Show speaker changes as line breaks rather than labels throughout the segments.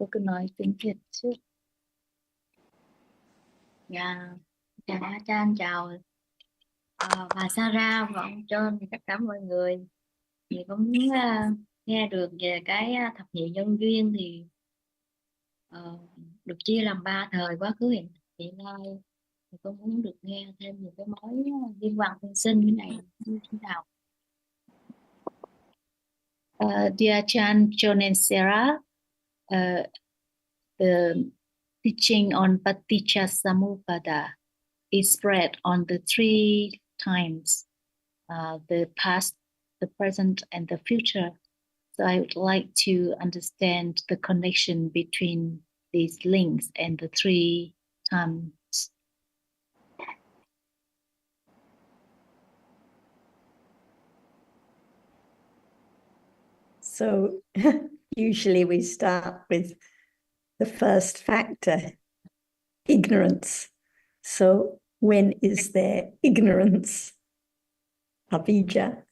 Cô cứ nói tiếng Việt chứ. Dạ, chào Á Chan, chào bà Sarah và ông John, tất cả mọi người. Thì cũng nghe được về cái thập nhị nhân duyên thì ờ, được chia làm ba thời quá khứ hiện nay. Thì tôi muốn được nghe thêm những cái mối liên quan tương sinh như này như thế nào. Dear Chan, John and Sarah, the teaching on Paticca is spread on the three times, the past, the present, and the future. So I would like to understand the connection between these links and the three times.
So usually we start with the first factor, ignorance. So when is there ignorance? Avijja.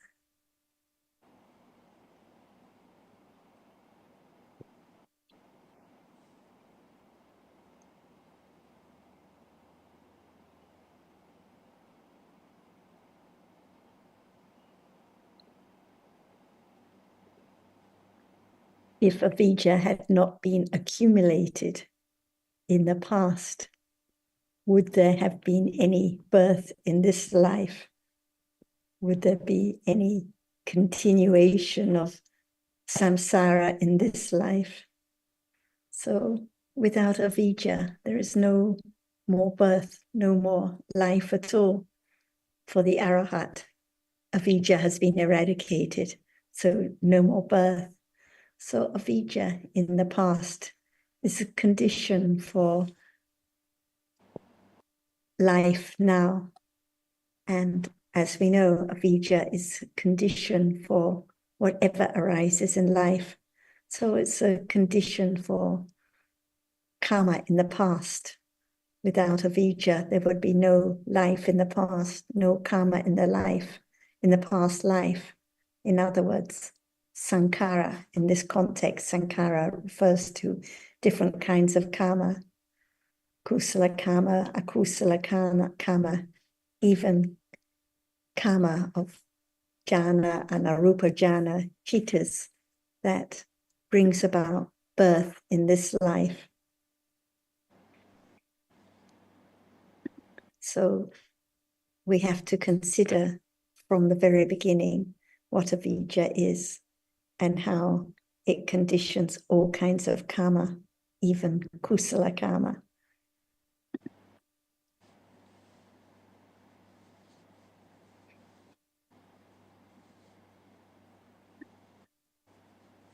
If avijja had not been accumulated in the past, would there have been any birth in this life? Would there be any continuation of samsara in this life? So without avijja, there is no more birth, no more life at all. For the arahat, avijja has been eradicated, so no more birth. So avijja in the past is a condition for life now. And as we know, avijja is a condition for whatever arises in life. So it's a condition for karma in the past. Without avijja, there would be no life in the past, no karma in the past life. In other words, sankhara, in this context, sankhara refers to different kinds of karma, kusala karma, akusala karma, even karma of jhana and arupa jhana, chittas, that brings about birth in this life. So we have to consider from the very beginning what avijja is and how it conditions all kinds of karma, even kusala karma.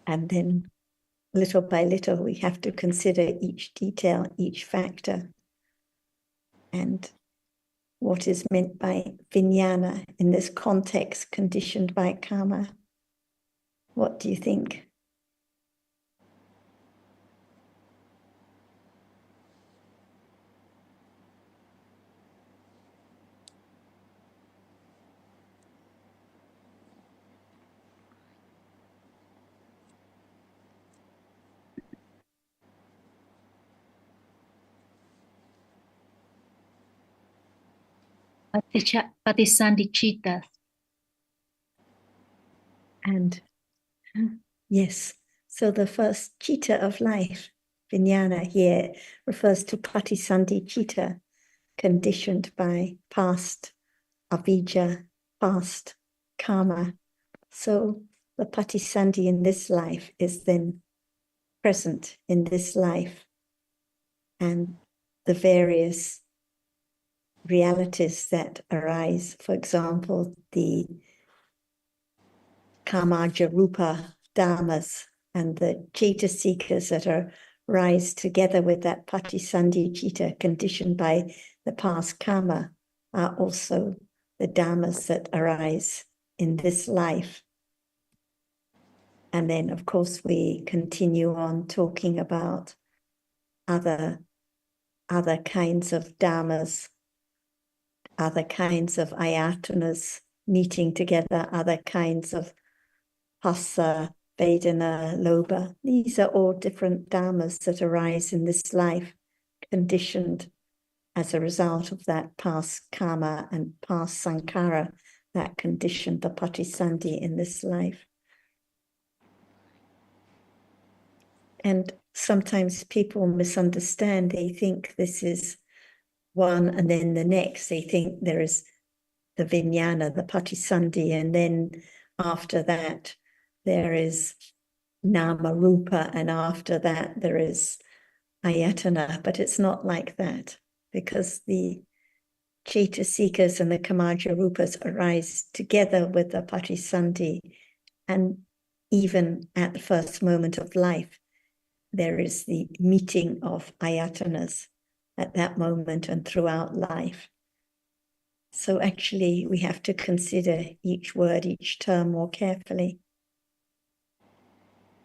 And then little by little, we have to consider each detail, each factor, and what is meant by vijnana in this context, conditioned by karma. What do you think?
Patisandhicitta.
And yes, so the first chitta of life, vijnana here, refers to patisandhicitta, conditioned by past avijja, past karma. So the patisandhi in this life is then present in this life, and the various realities that arise, for example, the kamaja rupa dhammas and the cetasikas that arise together with that patisandhi citta conditioned by the past karma are also the dhammas that arise in this life. And then, of course, we continue on talking about other kinds of dhammas, other kinds of ayatanas meeting together, other kinds of phassa, Vedana, Lobha. These are all different dhammas that arise in this life, conditioned as a result of that past karma and past sankhara that conditioned the patisandhi in this life. And sometimes people misunderstand. They think this is one and then the next. They think there is the vijnana, the patisandhi, and then after that there is nama rupa, and after that there is ayatana. But it's not like that, because the Cetasikas and the Kamaja Rupas arise together with the Patisandhi, and even at the first moment of life, there is the meeting of ayatanas at that moment and throughout life. So actually, we have to consider each word, each term more carefully.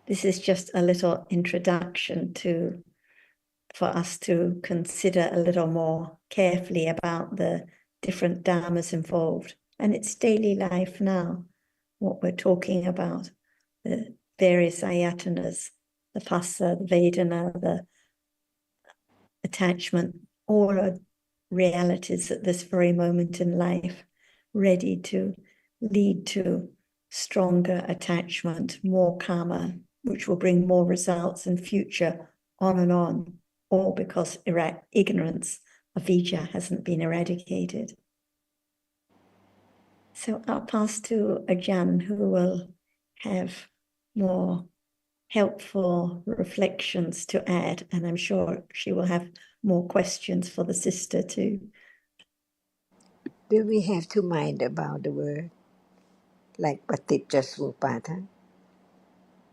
This is just a little introduction for us to consider a little more carefully about the different dhammas involved. And it's daily life now, what we're talking about, the various ayatanas, the phassa, the vedana, the attachment, all are realities at this very moment in life, ready to lead to stronger attachment, more karma, which will bring more results in future, on and on, all because ignorance, avijja, hasn't been eradicated. So I'll pass to Ajahn, who will have more helpful reflections to add, and I'm sure she will have more questions for the sister too.
Do we have to mind about the word like Patijasmupada?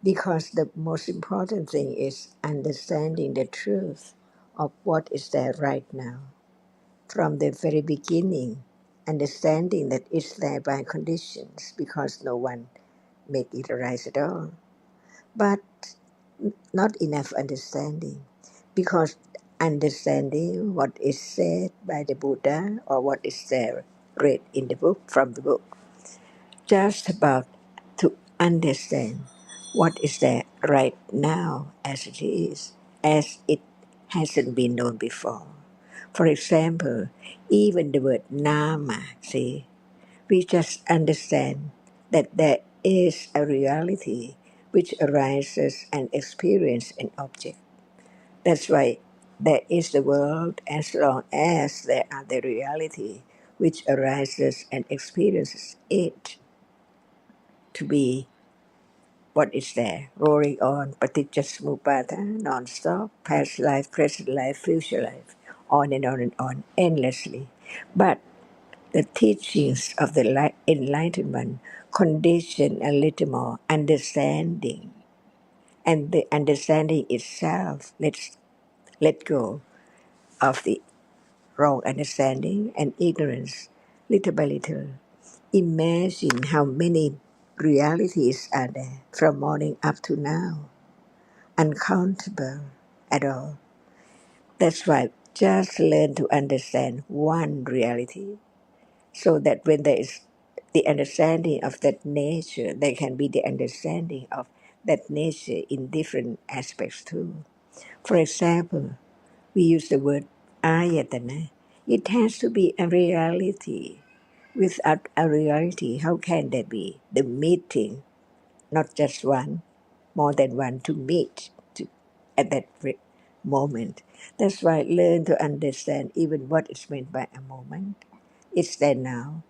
Because the most important thing is understanding the truth of what is there right now. From the very beginning, understanding that it's there by conditions because no one made it arise at all. But not enough understanding, because understanding what is said by the Buddha or what is there read in the book, from the book, just about to understand what is there right now as it is, as it hasn't been known before. For example, even the word nama, see, we just understand that there is a reality which arises and experiences an object. That's why there is the world as long as there are the reality which arises and experiences it to be what is there, rolling on, paticca non-stop, past life, present life, future life, on and on, endlessly. But the teachings of the enlightenment condition a little more understanding, and the understanding itself let go of the wrong understanding and ignorance little by little. Imagine how many realities are there from morning up to now, uncountable at all. That's why just learn to understand one reality, so that when there is the understanding of that nature, there can be the understanding of that nature in different aspects too. For example, we use the word ayatana. It has to be a reality. Without a reality, how can there be the meeting, not just one, more than one to meet at that moment? That's why learn to understand even what is meant by a moment. It's there now,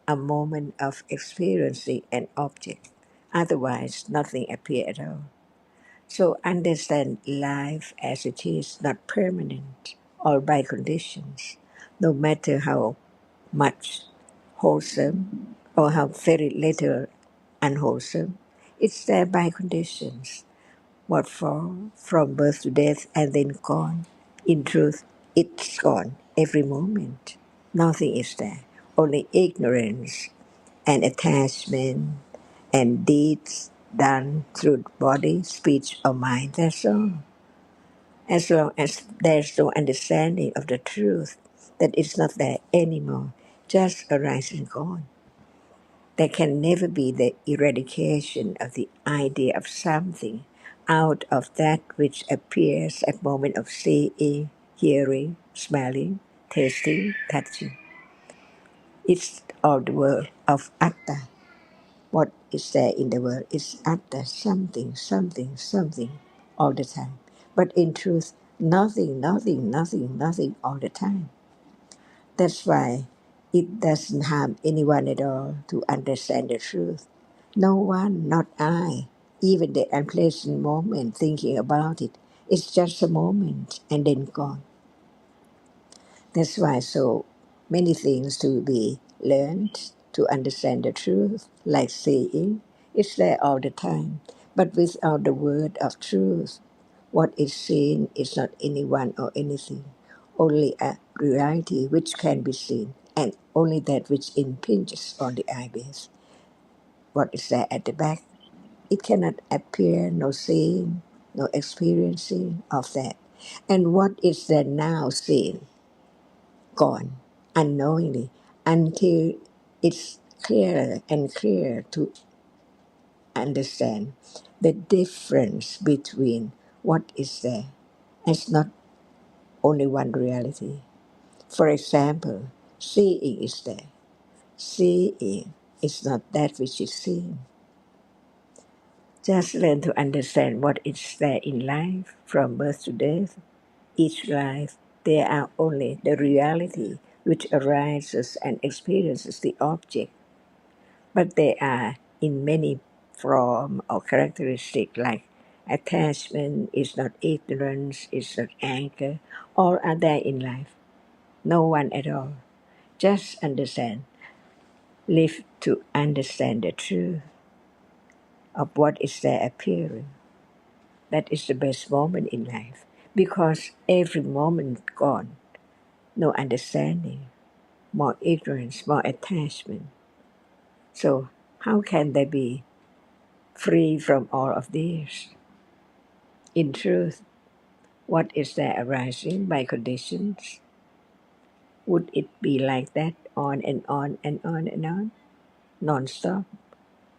a moment of experiencing an object. Otherwise, nothing appears at all. So understand life as it is, not permanent or by conditions, no matter how much wholesome or how very little unwholesome. It's there by conditions. What for? From birth to death and then gone. In truth, it's gone every moment. Nothing is there. Only ignorance and attachment and deeds done through body, speech, or mind. That's all. As long as there's no understanding of the truth, that it's not there anymore, just arise and gone. There can never be the eradication of the idea of something out of that which appears at moment of seeing, hearing, smelling, tasting, touching. It's all the world of atta. What is there in the world is atta, something, something, something, all the time. But in truth, nothing, nothing, nothing, nothing all the time. That's why it doesn't harm anyone at all to understand the truth. No one, not I. Even the unpleasant moment thinking about it, it's just a moment and then gone. That's why so many things to be learned to understand the truth, like seeing, it's there all the time. But without the word of truth, what is seen is not anyone or anything, only a reality which can be seen, and only that which impinges on the eyebase. What is there at the back? It cannot appear, no seeing, no experiencing of that. And what is there now seen? Gone, unknowingly, until it's clearer and clearer to understand the difference between what is there. It's not only one reality. For example, seeing is there. Seeing is not that which is seen. Just learn to understand what is there in life from birth to death. Each life, there are only the reality which arises and experiences the object, but they are in many form or characteristic like attachment is not ignorance, is not anger, all are there in life. No one at all. Just understand. Live to understand the truth of what is there appearing. That is the best moment in life because every moment gone, no understanding, more ignorance, more attachment. So how can they be free from all of these? In truth, what is there arising by conditions? Would it be like that on and on and on and on, non-stop?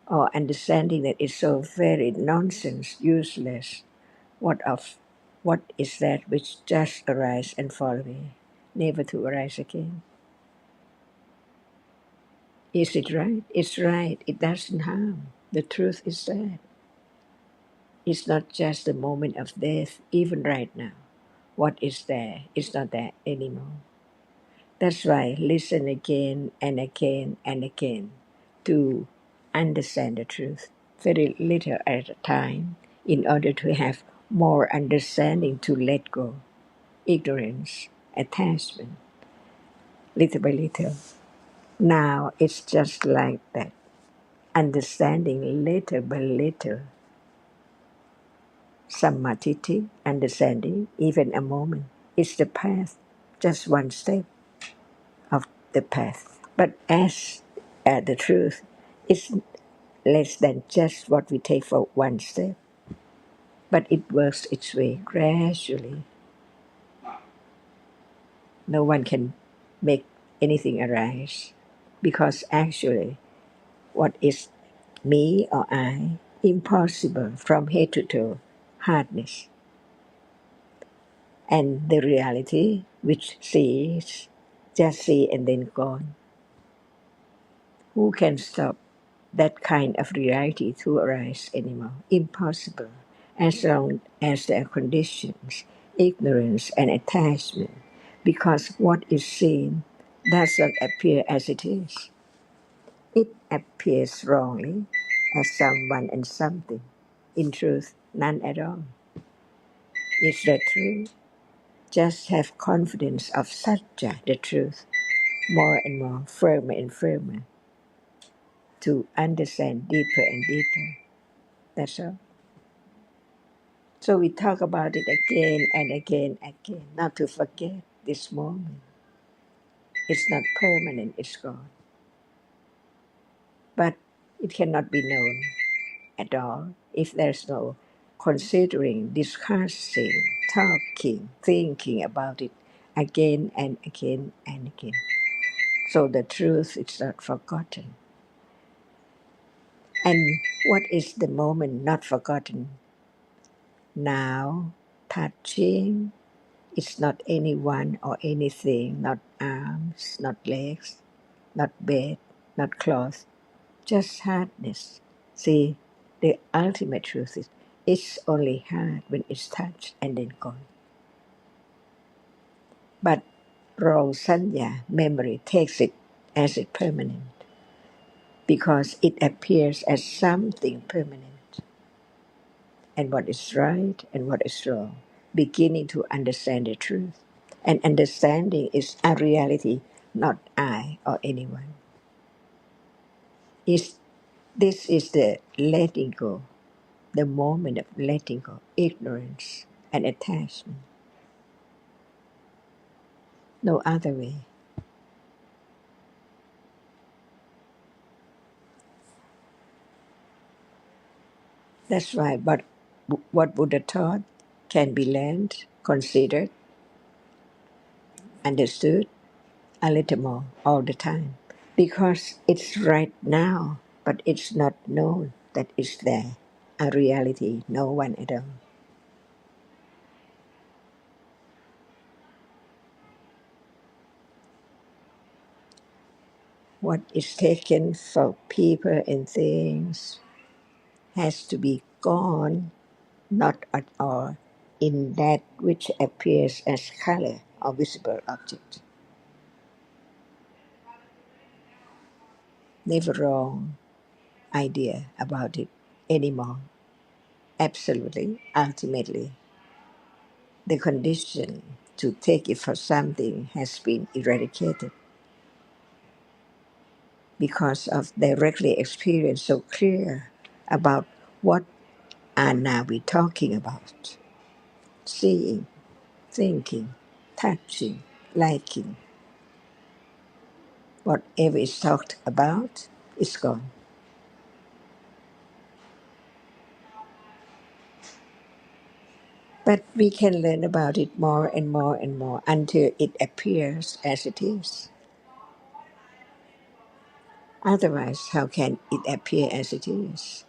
Or understanding that it's so very nonsense, useless? What is that which just arise and fall away, never to arise again? Is it right? It's right. It doesn't harm. The truth is that. It's not just the moment of death, even right now. What is there is not there anymore. That's why listen again and again and again to understand the truth, very little at a time, in order to have more understanding to let go. Ignorance, attachment, little by little. Now it's just like that. Understanding little by little. Samadhi, understanding, even a moment, is the path, just one step of the path. But as the truth is less than just what we take for one step, but it works its way gradually. No one can make anything arise because actually what is me or I, impossible from head to toe, hardness. And the reality which sees, just see and then gone. Who can stop that kind of reality to arise anymore? Impossible. As long as there are conditions, ignorance and attachment, because what is seen does not appear as it is. It appears wrongly as someone and something. In truth, none at all. Is that true? Just have confidence of Satya, the truth, more and more, firmer and firmer, to understand deeper and deeper. That's all. So we talk about it again and again and again, not to forget this moment. It's not permanent, it's gone. But it cannot be known at all if there's no considering, discussing, talking, thinking about it again and again and again. So the truth is not forgotten. And what is the moment not forgotten? Now, touching is not anyone or anything, not arms, not legs, not bed, not cloth, just hardness. See, the ultimate truth is it's only hard when it's touched and then gone. But raw sanya, memory, takes it as it permanent because it appears as something permanent. And what is right and what is wrong, beginning to understand the truth. And understanding is a reality, not I or anyone. This is the letting go, the moment of letting go, ignorance and attachment. No other way. That's why what Buddha taught can be learned, considered, understood a little more all the time. Because it's right now, but it's not known that it's there. A reality, no one at all. What is taken for people and things has to be gone, not at all, in that which appears as color or visible object. Never wrong idea about it anymore. Absolutely, ultimately, the condition to take it for something has been eradicated because of directly experience so clear about what are now we talking about. Seeing, thinking, touching, liking, whatever is talked about is gone. But we can learn about it more and more and more until it appears as it is. Otherwise, how can it appear as it is?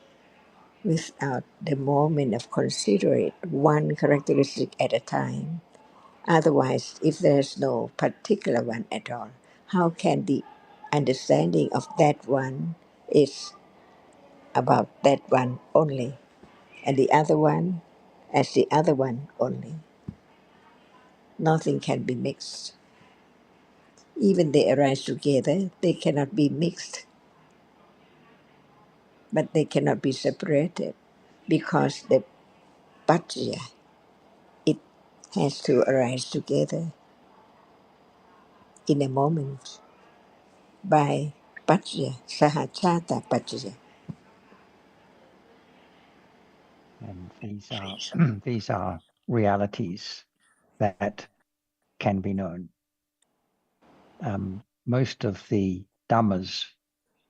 Without the moment of considering one characteristic at a time. Otherwise, if there's no particular one at all, how can the understanding of that one is about that one only, and the other one as the other one only? Nothing can be mixed. Even they arise together, they cannot be mixed, but they cannot be separated because the paccaya, it has to arise together in a moment by paccaya, sahachata paccaya.
And these are these are realities that can be known. Most of the dhammas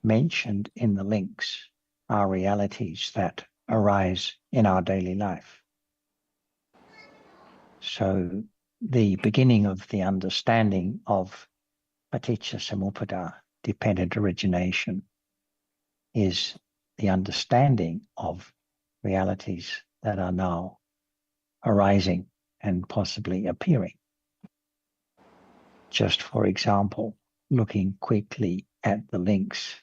mentioned in the links are realities that arise in our daily life. So the beginning of the understanding of paticca samuppada, dependent origination, is the understanding of realities that are now arising and possibly appearing. Just for example, looking quickly at the links,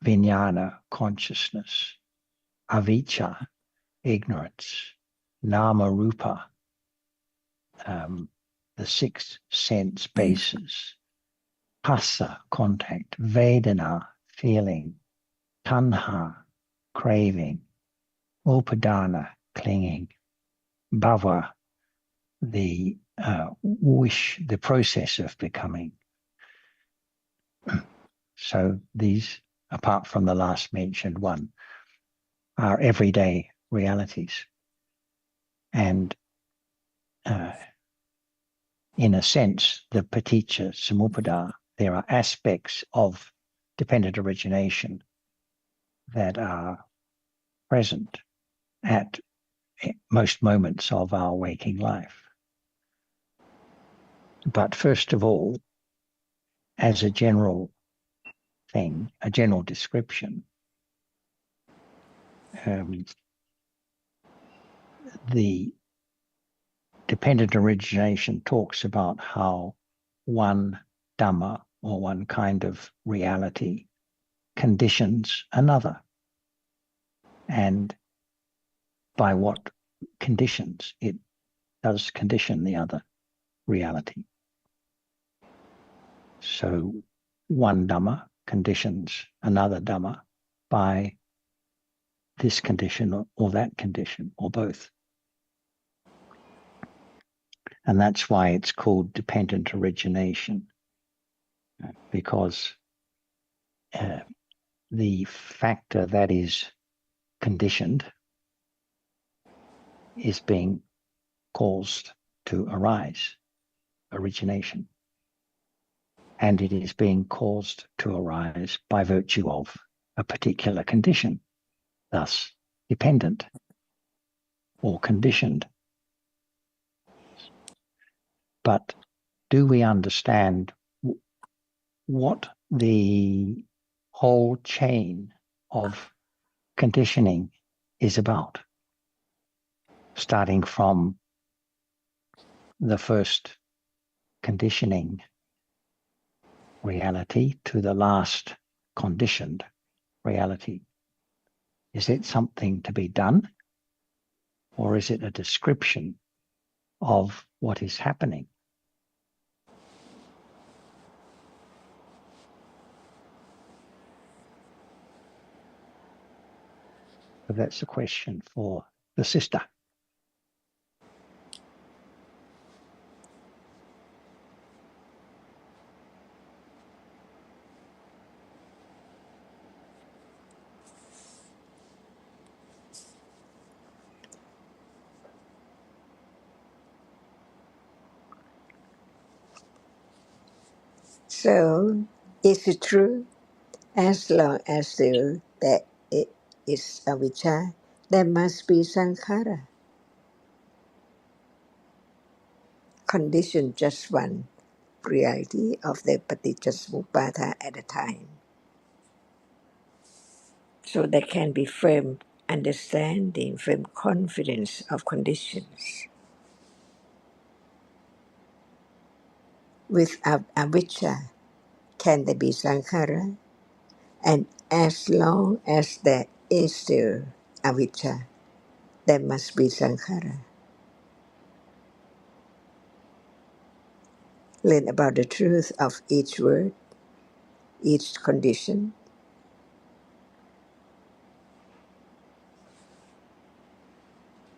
vijnana, consciousness, avijja, ignorance, nama rupa, the six sense bases, phassa, contact, vedana, feeling, tanha, craving, upadana, clinging, bhava, the wish, the process of becoming. So these, apart from the last mentioned one, are everyday realities. And in a sense, the paticca samuppada, there are aspects of dependent origination that are present at most moments of our waking life. But first of all, as a general thing, a general description, the dependent origination talks about how one Dhamma or one kind of reality conditions another, and by what conditions it does condition the other reality. So one Dhamma conditions another Dhamma by this condition or that condition or both. And that's why it's called dependent origination, because the factor that is conditioned is being caused to arise, origination. And it is being caused to arise by virtue of a particular condition, thus dependent or conditioned. But do we understand what the whole chain of conditioning is about, starting from the first conditioning reality to the last conditioned reality? Is it something to be done, or is it a description of what is happening? So that's a question for the sister.
So, is it true? As long as there that it is avijja, there must be sankhara. Condition just one reality of the paticca at a time. So there can be firm understanding, firm confidence of conditions. With avijja, can there be sankhara? And as long as there is still avijja, there must be sankhara. Learn about the truth of each word, each condition.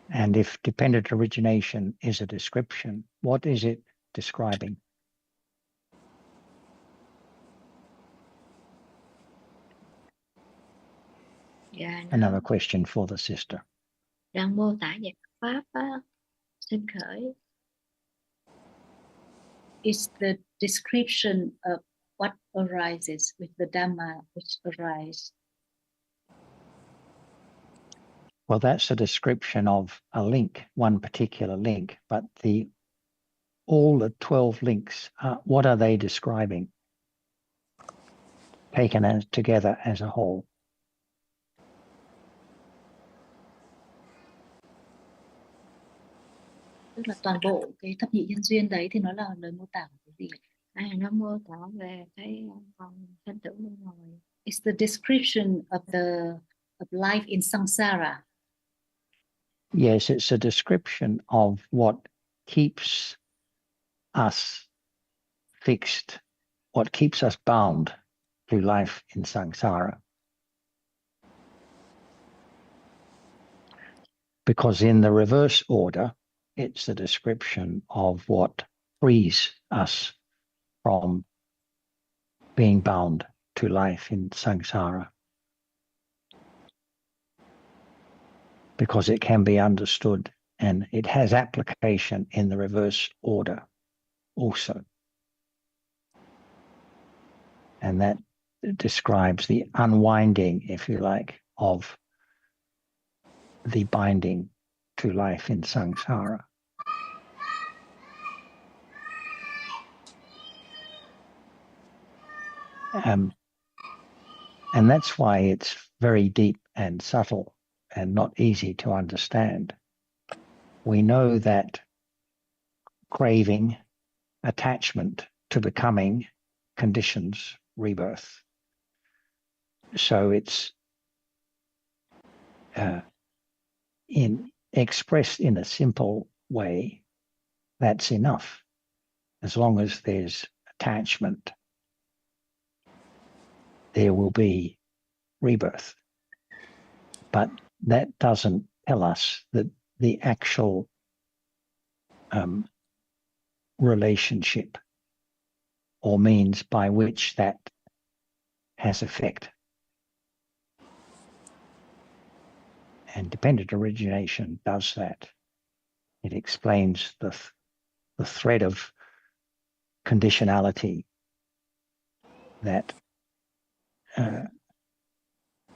And if dependent origination is a description, what is it describing?
Dạ,
Another question for the sister.
đang mô tả về pháp sinh khởi. Is the description of what arises with the Dhamma which arise.
Well, that's a description of a link, one particular link, but all the 12 links, what are they describing, taken as together as a whole?
Tức là toàn bộ cái thập nhị nhân duyên đấy thì nó là lời mô tả của cái gì? Nó mô tả về cái thân tưởng luân hồi. It's the description of life in samsara.
Yes, it's a description of what keeps us fixed, what keeps us bound to life in samsara. Because in the reverse order, it's a description of what frees us from being bound to life in samsara. Because it can be understood and it has application in the reverse order also. And that describes the unwinding, if you like, of the binding to life in samsara. And that's why it's very deep and subtle and not easy to understand. We know that craving, attachment to becoming conditions rebirth. So it's expressed in a simple way, that's enough. As long as there's attachment, there will be rebirth. But that doesn't tell us that the actual relationship or means by which that has effect. And dependent origination does that. It explains the thread of conditionality that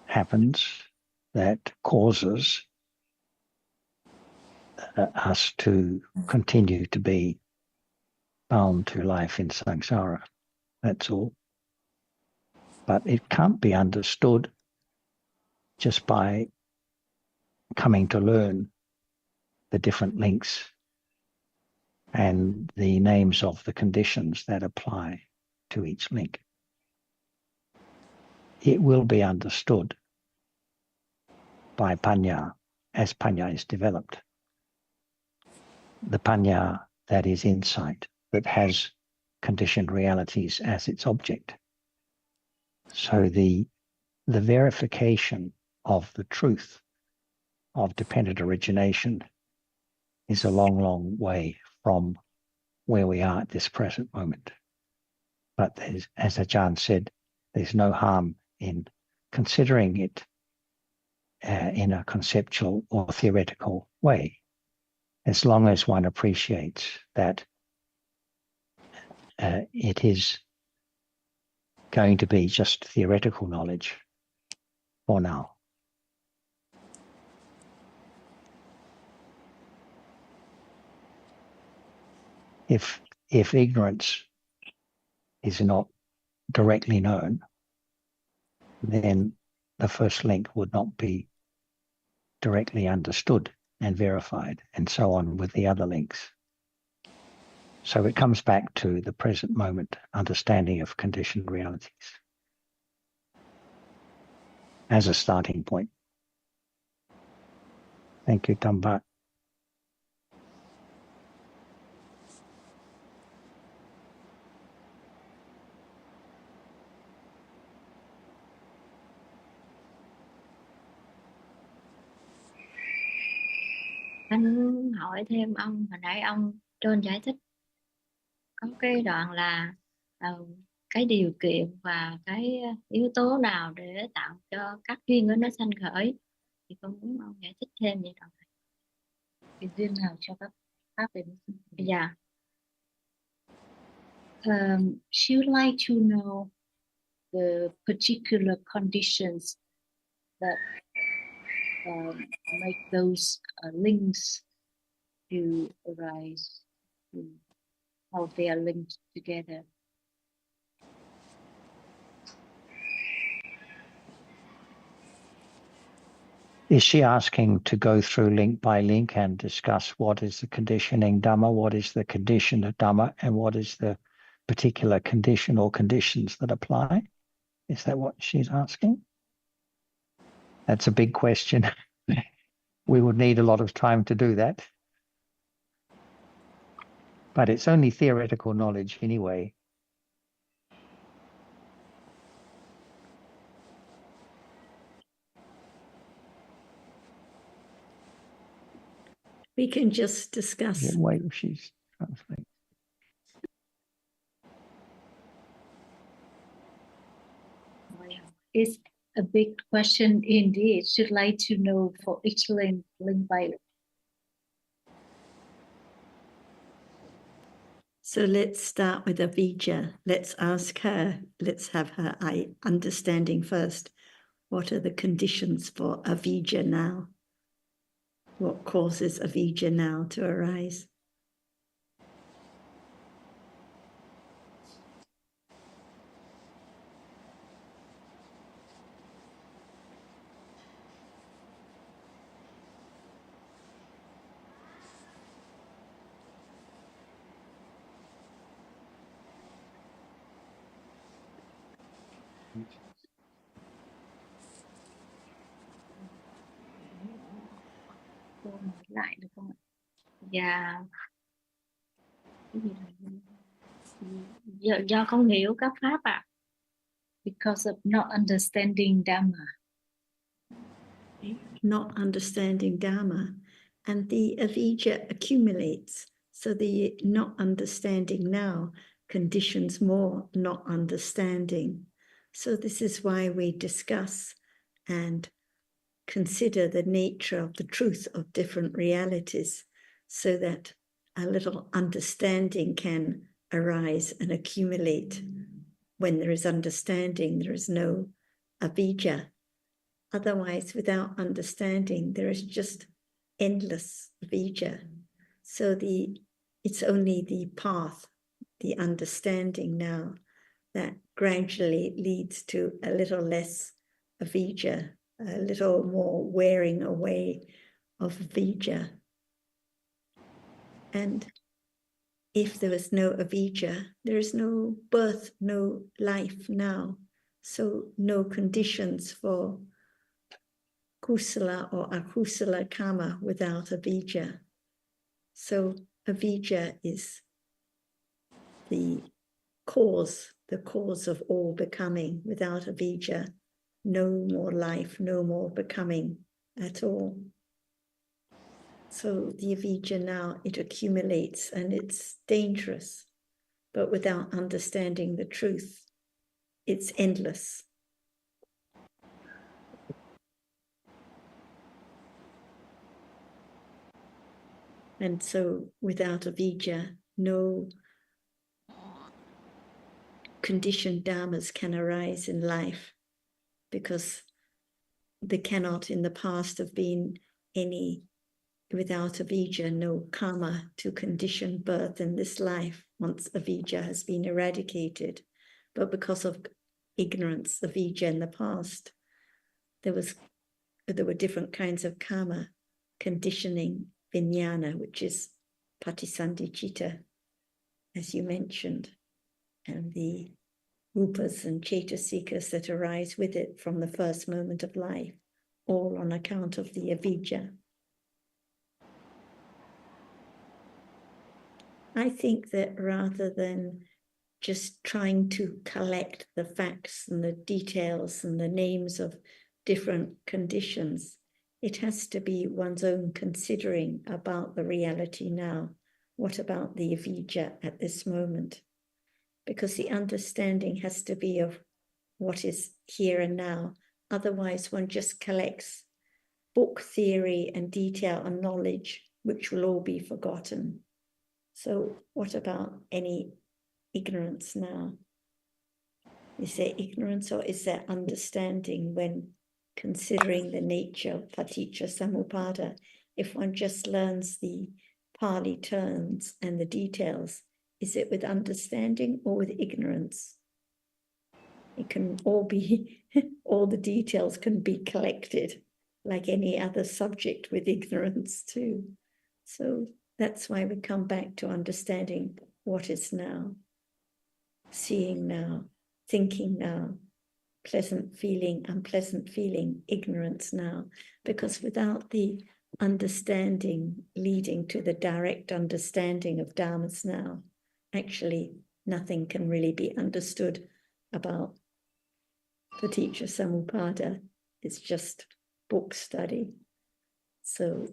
happens, that causes us to continue to be bound to life in samsara. That's all. But it can't be understood just by coming to learn the different links and the names of the conditions that apply to each link. It will be understood by panya as panya is developed. The panya that is insight, that has conditioned realities as its object. So the verification of the truth of dependent origination is a long, long way from where we are at this present moment. But as Ajahn said, there's no harm in considering it in a conceptual or theoretical way, as long as one appreciates that it is going to be just theoretical knowledge for now. If ignorance is not directly known, then the first link would not be directly understood and verified, and so on with the other links. So it comes back to the present moment understanding of conditioned realities as a starting point. Thank you, Dhamma.
anh muốn hỏi thêm ông, hồi nãy ông trên giải thích có cái đoạn là cái điều kiện và cái yếu tố nào để tạo cho các duyên đó nó sanh khởi, thì con muốn ông giải thích thêm về đoạn này. Cái duyên nào cho các pháp để dạ. She would like to know the particular conditions that make those links to arise, how they are linked together.
Is she asking to go through link by link and discuss what is the conditioning Dhamma, what is the condition of Dhamma, and what is the particular condition or conditions that apply? Is that what she's asking? That's a big question. We would need a lot of time to do that. But it's only theoretical knowledge anyway.
We can just discuss.
Wait, she's translating.
It's a big question indeed. Should like to know for each link by link.
So let's start with Avijja. Let's ask her, let's have her understanding first. What are the conditions for Avijja now? What causes Avijja now to arise?
Cô nói lại được không ạ? Dạ, cái gì do không hiểu các pháp ạ. Because of not understanding Dhamma.
Not understanding Dharma, and the avijja accumulates. So the not understanding now conditions more not understanding. So this is why we discuss and consider the nature of the truth of different realities, so that a little understanding can arise and accumulate. When there is understanding, there is no avijja. Otherwise, without understanding, there is just endless avijja. So it's only the path, the understanding now, that gradually leads to a little less avijja, a little more wearing away of avijja. And if there was no avijja, there is no birth, no life now. So no conditions for kusala or akusala karma without avijja. So avijja is the cause of all becoming. Without avijja, no more life, no more becoming at all. So the avijja now, it accumulates and it's dangerous, but without understanding the truth, it's endless. And so without avijja, no conditioned dharmas can arise in life, because there cannot in the past have been any, without avijja, no karma to condition birth in this life once avijja has been eradicated. But because of ignorance, avijja in the past, there were different kinds of karma conditioning vijnana, which is patisandhicitta, as you mentioned, and the rupas and cetasikas that arise with it from the first moment of life, all on account of the avijja. I think that rather than just trying to collect the facts and the details and the names of different conditions, it has to be one's own considering about the reality now. What about the avijja at this moment? Because the understanding has to be of what is here and now. Otherwise, one just collects book theory and detail and knowledge, which will all be forgotten. So what about any ignorance now? Is there ignorance or is there understanding when considering the nature of paticca samuppada? If one just learns the Pali terms and the details, is it with understanding or with ignorance? It can all be, all the details can be collected like any other subject with ignorance too. So that's why we come back to understanding what is now, seeing now, thinking now, pleasant feeling, unpleasant feeling, ignorance now, because without the understanding leading to the direct understanding of dharmas now, actually nothing can really be understood about paticca samuppada. It's just book study. So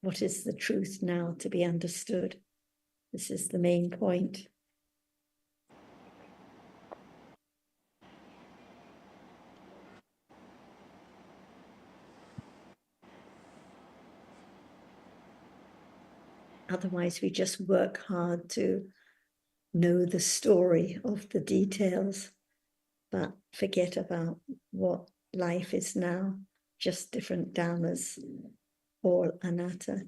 what is the truth now to be understood? This is the main point. Otherwise, we just work hard to know the story of the details, but forget about what life is now, just different dhammas, all anatta.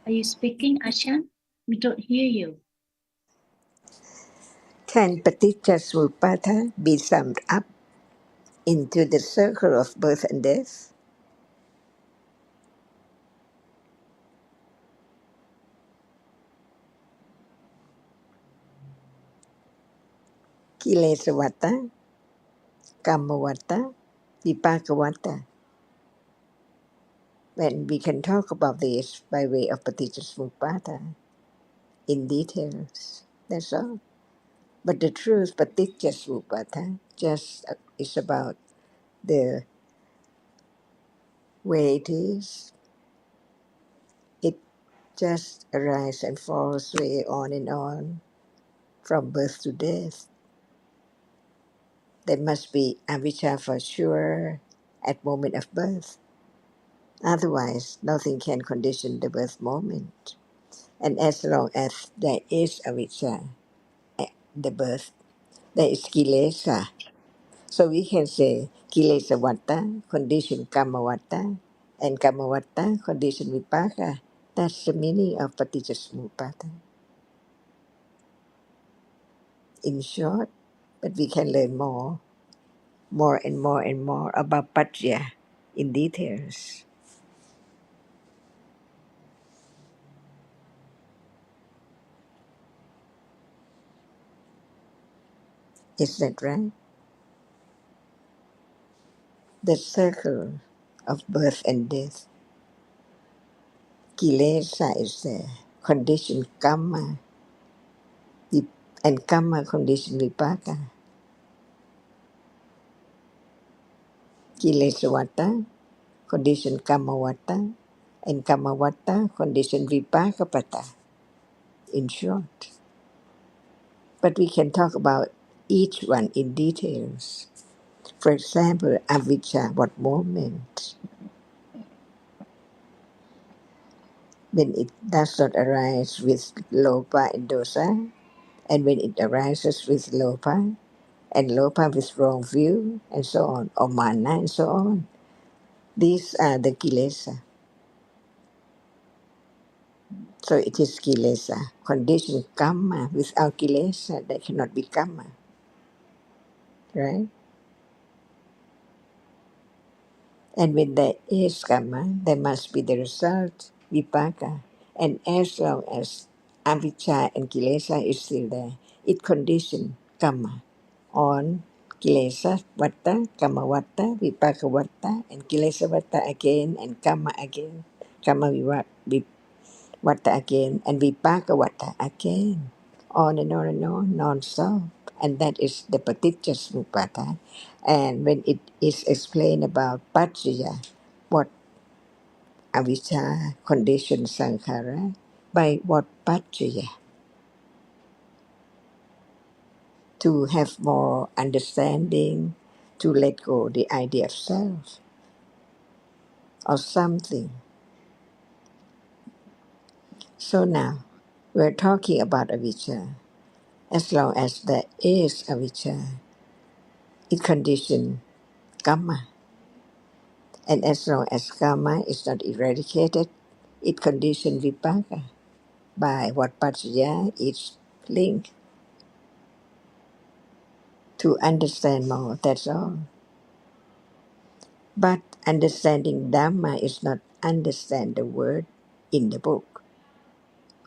Are you speaking, Ashan? We don't hear you.
Can Paticca be summed up into the circle of birth and death? Kilesavata, Kamavata, Vipakavata. When we can talk about this by way of Paticca in details, that's all. But the truth, Paticca just is about the way it is. It just arises and falls way on and on from birth to death. There must be avijja for sure at moment of birth. Otherwise, nothing can condition the birth moment. And as long as there is avijja at the birth, there is kilesa. So we can say kilesa vata, condition kamavata, and kamavata, condition vipaka. That's the meaning of paticca. In short, but we can learn more and more and more about Pajya in details. Is that right? The circle of birth and death. Kilesa is there. Condition karma. And karma condition vipaka. Kilesa vata, condition karma vata. And karma vata, condition vipaka pata. In short. But we can talk about each one in details. For example, avijja, what moment? When it does not arise with lopa and dosa, and when it arises with lopa, and lopa with wrong view, and so on, or mana, and so on. These are the kilesa. So it is kilesa. Condition karma. Without kilesa, there cannot be karma. Right? And when there is karma, there must be the result, vipaka. And as long as avijja and kilesa is still there, it conditions karma on kilesa vata, karma vata, vipaka vata, and kilesa vata again, and karma again, karma vata again, and vipaka vata again, on and on and on, non-stop. And that is the paticca samuppada. And when it is explained about paccaya, what avijja, condition sankhara, by what paccaya, to have more understanding, to let go the idea of self or something. So now we're talking about avijja. As long as there is avijja, it conditions karma. And as long as karma is not eradicated, it conditions vipaka by what paccaya is linked to understand more, that's all. But understanding Dhamma is not understand the word in the book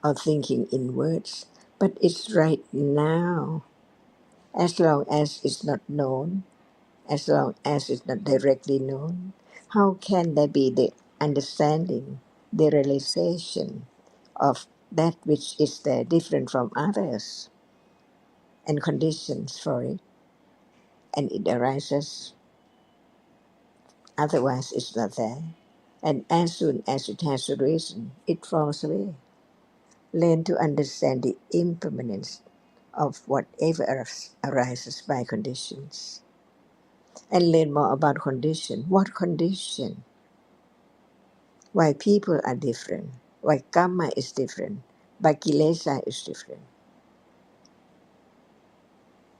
or thinking in words, but it's right now. As long as it's not known, as long as it's not directly known, how can there be the understanding, the realization of that which is there different from others and conditions for it? And it arises, otherwise it's not there. And as soon as it has a reason, it falls away. Learn to understand the impermanence of whatever arises by conditions. And learn more about condition. What condition? Why people are different. Why karma is different. Why kilesa is different.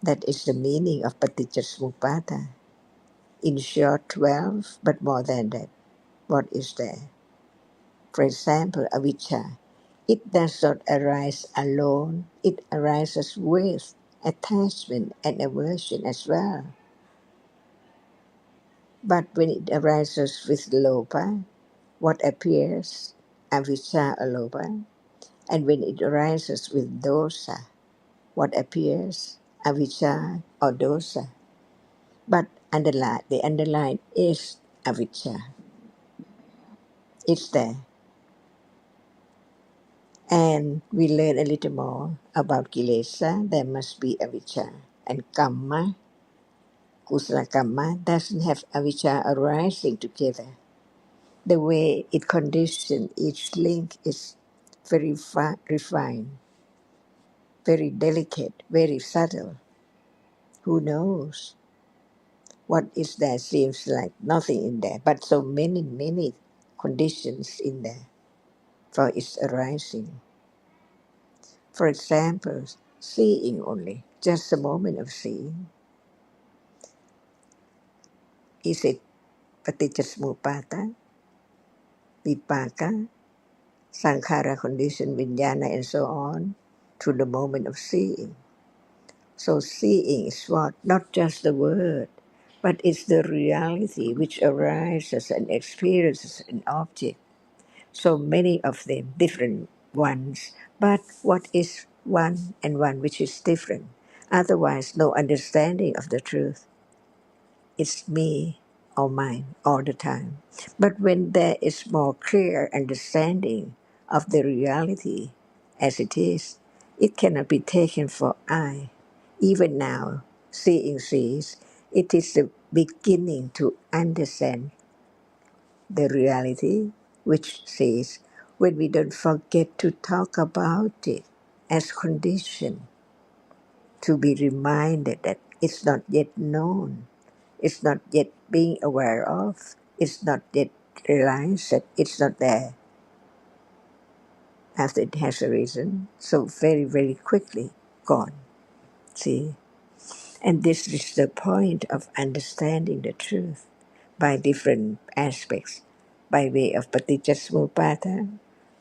That is the meaning of paticca. In short, 12, but more than that. What is there? For example, avijja. It does not arise alone. It arises with attachment and aversion as well. But when it arises with lopa, what appears, avijja or lopa, and when it arises with dosa, what appears, avijja or dosa. But the underline is avijja. It's there. And we learn a little more about kilesa. There must be avijja. And kamma, kusala kamma, doesn't have avijja arising together. The way it conditions each link is very refined, very delicate, very subtle. Who knows? What is there seems like nothing in there, but so many, many conditions in there for its arising. For example, seeing only, just a moment of seeing. Is it paticca vipaka, sankhara condition, vijnana, and so on, to the moment of seeing? So seeing is what? Not just the word, but it's the reality which arises and experiences an object. So many of them, different ones. But what is one and one which is different? Otherwise, no understanding of the truth. It's me or mine all the time. But when there is more clear understanding of the reality as it is, it cannot be taken for I. Even now, seeing sees, it is the beginning to understand the reality which sees when we don't forget to talk about it as condition, to be reminded that it's not yet known. It's not yet being aware of. It's not yet realized that it's not there after it has arisen. So very, very quickly gone. See? And this is the point of understanding the truth by different aspects, by way of paticca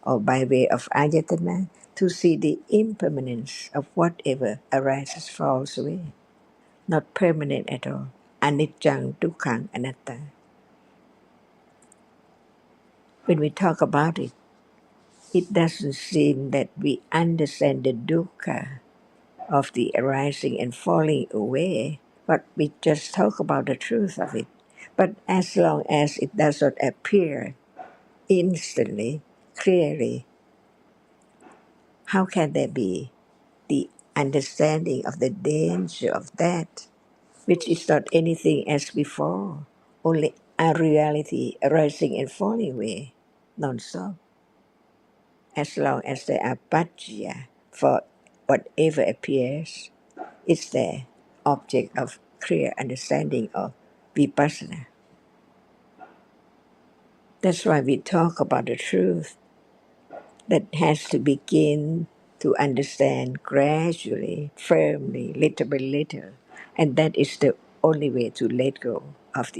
or by way of ayatana, to see the impermanence of whatever arises falls away, not permanent at all. Anicca, dukkha, anatta. When we talk about it, it doesn't seem that we understand the dukkha of the arising and falling away, but we just talk about the truth of it. But as long as it does not appear instantly, clearly, how can there be the understanding of the danger of that, which is not anything as before, only a reality arising and falling away, non-stop? As long as there are paccaya for whatever appears, it's the object of clear understanding of vipassana. That's why we talk about the truth that has to begin to understand gradually, firmly, little by little. And that is the only way to let go of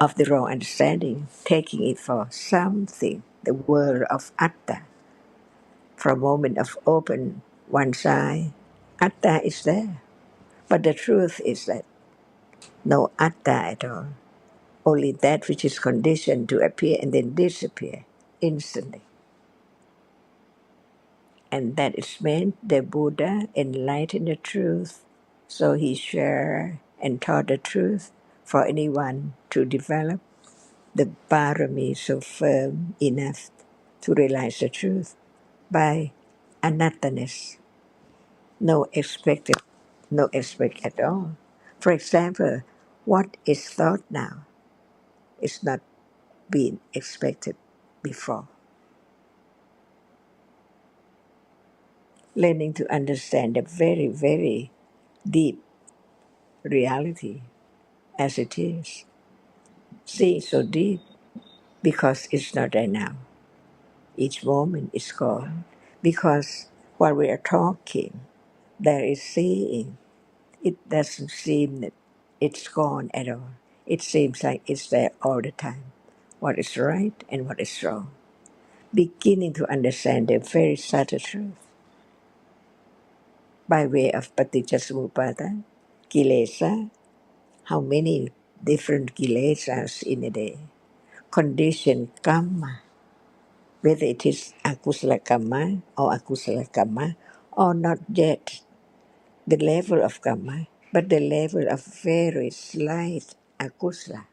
of the wrong understanding, taking it for something, the world of atta. For a moment of open one side, atta is there. But the truth is that no atta at all. Only that which is conditioned to appear and then disappear instantly. And that is meant the Buddha enlightened the truth, so he shared and taught the truth for anyone to develop the parami so firm enough to realize the truth by anattanas. No expected, no expect at all. For example, what is thought now is not being expected before. Learning to understand a very, very deep reality as it is. See so deep because it's not there now. Each moment is gone. Because while we are talking, there is seeing. It doesn't seem that it's gone at all. It seems like it's there all the time. What is right and what is wrong. beginning to understand the very subtle truth by way of Paticca kilesa, how many different kilesas in a day, condition karma, whether it is akusala karma or akusala karma, or not yet the level of karma, but the level of very slight akusala.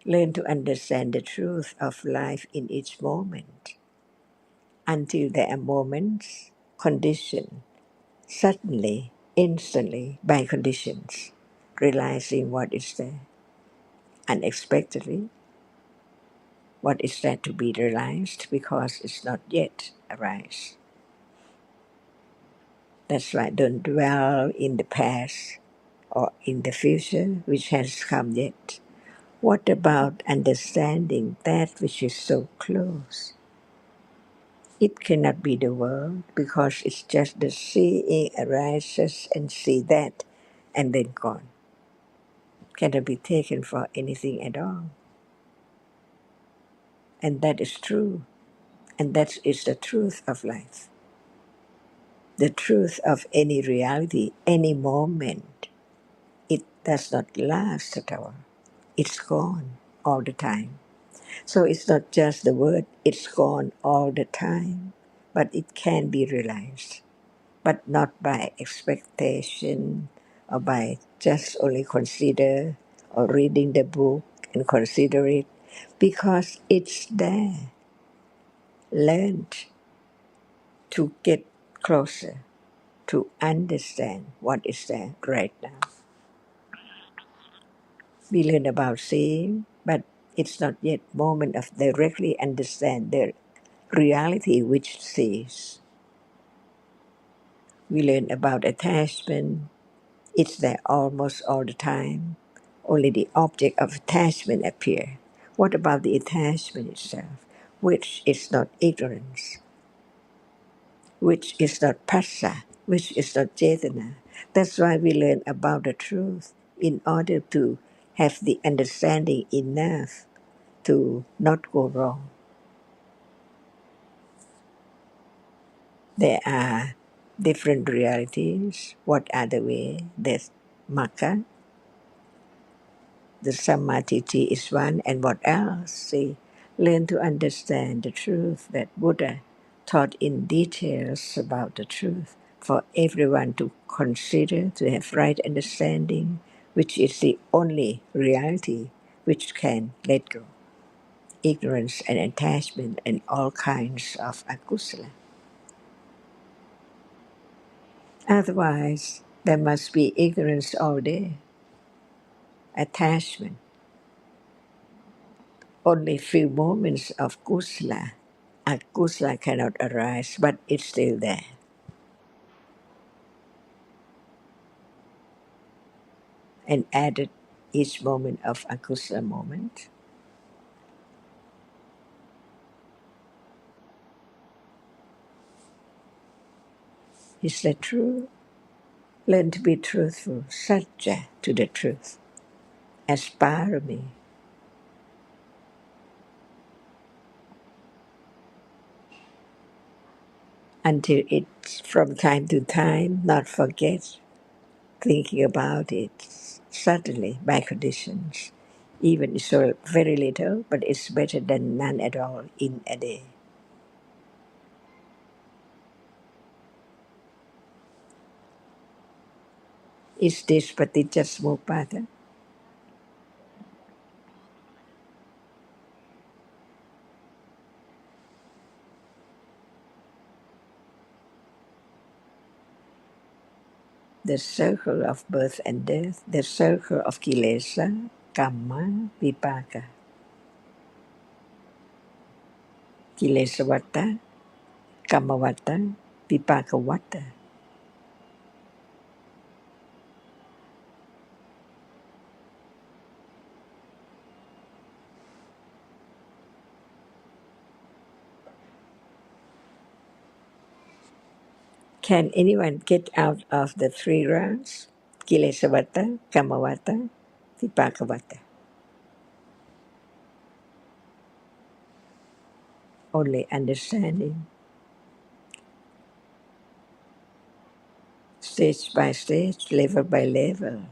Learn to understand the truth of life in each moment until there are moments, conditioned suddenly, instantly by conditions, realizing what is there, unexpectedly, what is there to be realized because it's not yet arise. That's why don't dwell in the past or in the future which has come yet. What about understanding that which is so close? It cannot be the world because it's just the seeing arises and see that and then gone. Cannot be taken for anything at all. And that is true. And that is the truth of life. The truth of any reality, any moment. It does not last at all. It's gone all the time. So it's not just the word, it's gone all the time. But it can be realized. But not by expectation or by just only consider or reading the book and consider it because it's there. Learn to get closer to understand what is there right now. We learn about seeing, but it's not yet moment of directly understand the reality which sees. We learn about attachment. It's there almost all the time. Only the object of attachment appear. What about the attachment itself, which is not ignorance, which is not passa, which is not cetana? That's why we learn about the truth in order to have the understanding enough to not go wrong. There are different realities. What are the way? There's Maka, the Samadhi is one, and what else? See, learn to understand the truth that Buddha taught in details about the truth for everyone to consider, to have right understanding, which is the only reality which can let go. Ignorance and attachment and all kinds of akusala. Otherwise, there must be ignorance all day, attachment. Only few moments of kusala. Akusala cannot arise, but it's still there. And added each moment of akusala moment. Is that true? Learn to be truthful, satya to the truth. Aspire me. Until it's from time to time, not forget thinking about it suddenly by conditions. Even so very little, but it's better than none at all in a day. Is this Paticca? The circle of birth and death, the circle of kilesa, kamma, vipaka. Kilesa vata, kamma vata, vipaka vata. Can anyone get out of the three rounds? Kilesa vata, kamma vata, vipaka vata. only understanding, stage by stage, level by level,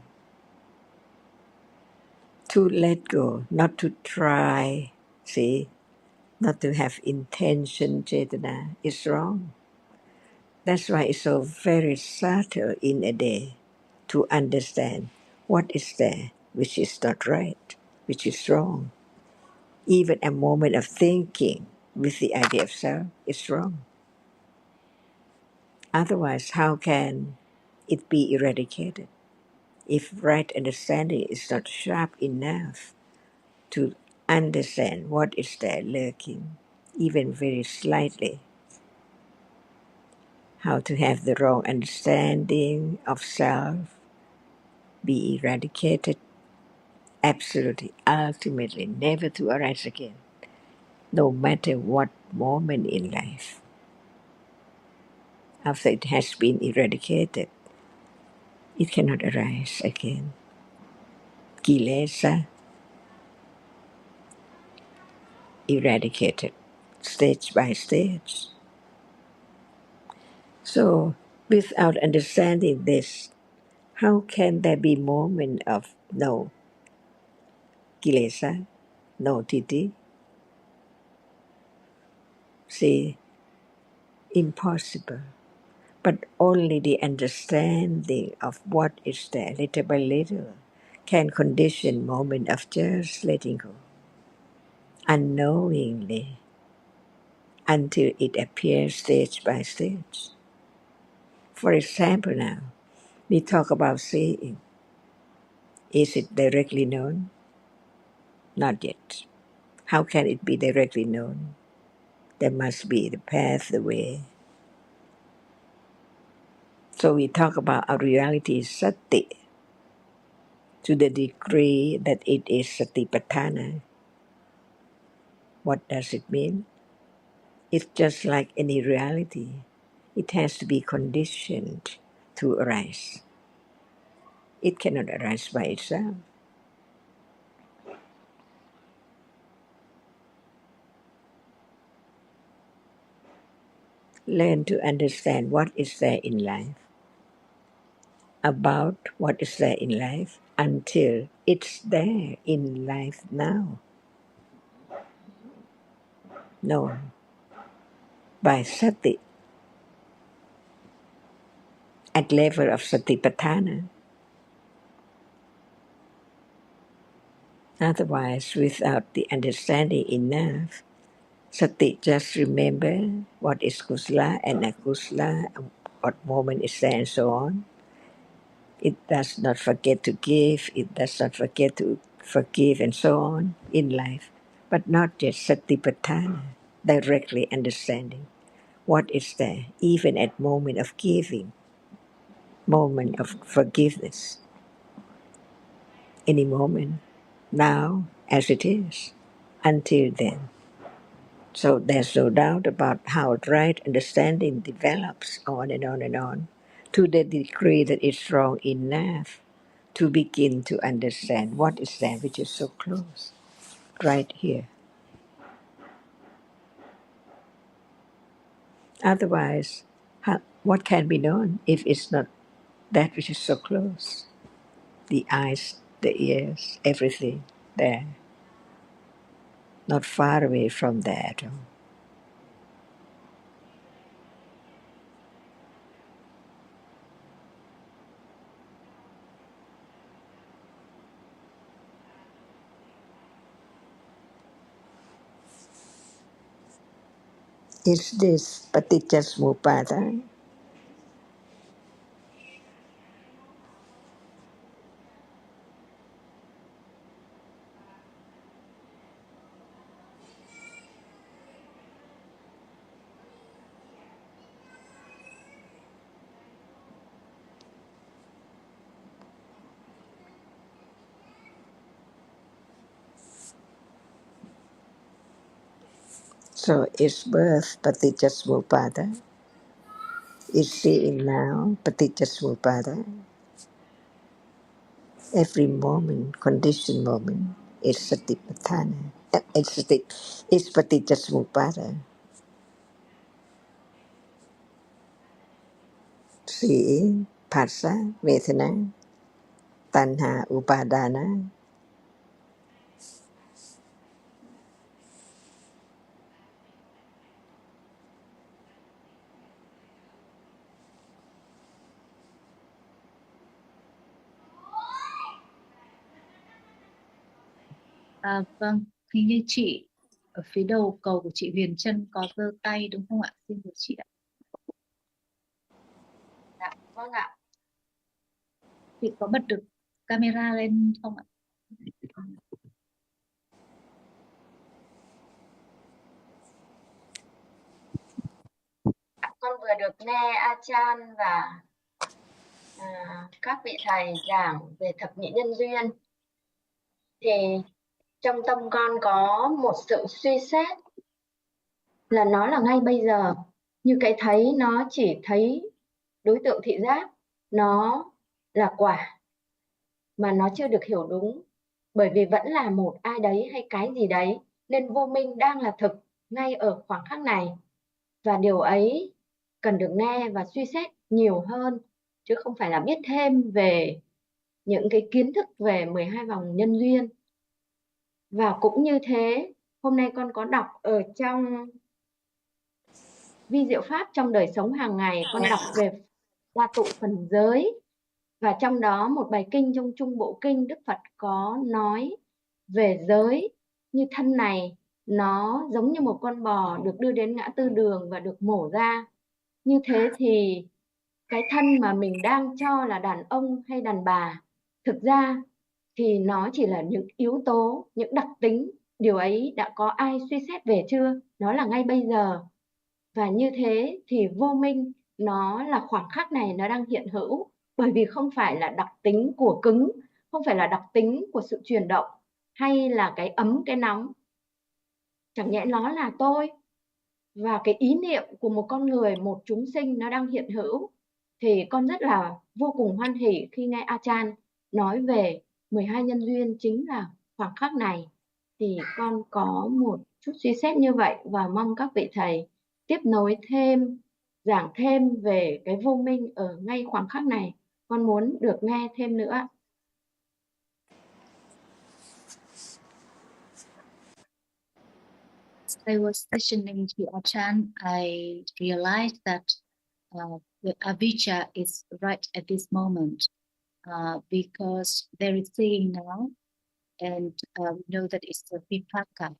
to let go, not to try, see, not to have intention, cetana, is wrong. That's why it's so very subtle in a day to understand what is there, which is not right, which is wrong. Even a moment of thinking with the idea of self is wrong. Otherwise, how can it be eradicated? If right understanding is not sharp enough to understand what is there lurking, even very slightly, how to have the wrong understanding of self be eradicated, absolutely, ultimately, never to arise again, no matter what moment in life. After it has been eradicated, it cannot arise again. Kilesa eradicated, stage by stage. So, without understanding this, how can there be moment of no kilesa, no titi? See, impossible. But only the understanding of what is there, little by little, can condition moment of just letting go, unknowingly, until it appears stage by stage. For example, now, we talk about seeing. Is it directly known? Not yet. How can it be directly known? There must be the path, the way. So we talk about our reality is sati to the degree that it is satipatthana. What does it mean? It's just like any reality. It has to be conditioned to arise. It cannot arise by itself. Learn to understand what is there in life, about what is there in life, until it's there in life now. Known by sati at level of satipatthana. Otherwise, without the understanding enough, sati just remember what is kusala and akusala, what moment is there and so on. It does not forget to give, it does not forget to forgive and so on in life, but not just satipatthana, directly understanding what is there, even at moment of giving, moment of forgiveness, any moment, now as it is, until then. So there's no doubt about how right understanding develops on and on and on, to the degree that it's strong enough to begin to understand what is there which is so close, right here. Otherwise, what can be known if it's not that which is so close? The eyes, the ears, everything there, not far away from there at all. Is this paticca? So is birth paticca? Is seeing now paticca? Every moment, conditioned moment, is satipatthana. It's paticca. seeing, phassa, vedana, tanha, upadana.
Vâng, hình như chị ở phía đầu cầu của chị Huyền Trân có giơ tay đúng không ạ? Xin mời chị ạ. Dạ, vâng ạ. Chị có bật được camera lên không ạ? Con vừa được nghe Achan và các vị thầy giảng về thập nhị nhân duyên. Thì trong tâm con có một sự suy xét là nó là ngay bây giờ. Như cái thấy nó chỉ thấy đối tượng thị giác, nó là quả, mà nó chưa được hiểu đúng. Bởi vì vẫn là một ai đấy hay cái gì đấy, nên vô minh đang là thực ngay ở khoảng khắc này. Và điều ấy cần được nghe và suy xét nhiều hơn, chứ không phải là biết thêm về những cái kiến thức về 12 vòng nhân duyên. Và cũng như thế, hôm nay con có đọc ở trong vi diệu pháp trong đời sống hàng ngày, con đọc về gia tụ phần giới. Và trong đó một bài kinh trong Trung Bộ Kinh, Đức Phật có nói về giới như thân này, nó giống như một con bò được đưa đến ngã tư đường và được mổ ra. Như thế thì cái thân mà mình đang cho là đàn ông hay đàn bà, thực ra thì nó chỉ là những yếu tố, những đặc tính. Điều ấy đã có ai suy xét về chưa? Nó là ngay bây giờ. Và như thế thì vô minh nó là khoảng khắc này nó đang hiện hữu, bởi vì không phải là đặc tính của cứng, không phải là đặc tính của sự chuyển động, hay là cái ấm cái nóng. Chẳng nhẽ nó là tôi. Và cái ý niệm của một con người, một chúng sinh nó đang hiện hữu. Thì con rất là vô cùng hoan hỉ khi nghe Achan nói về 12 nhân duyên chính là khoảng khắc này. Thì con có một chút suy xét như vậy và mong các vị thầy tiếp nối thêm, giảng thêm về cái vô minh ở ngay khoảng khắc này. Con muốn được nghe thêm nữa. I was listening to Achan, I realized that the avijja is right at this moment because there is seeing now, and we know that it's a vipaka,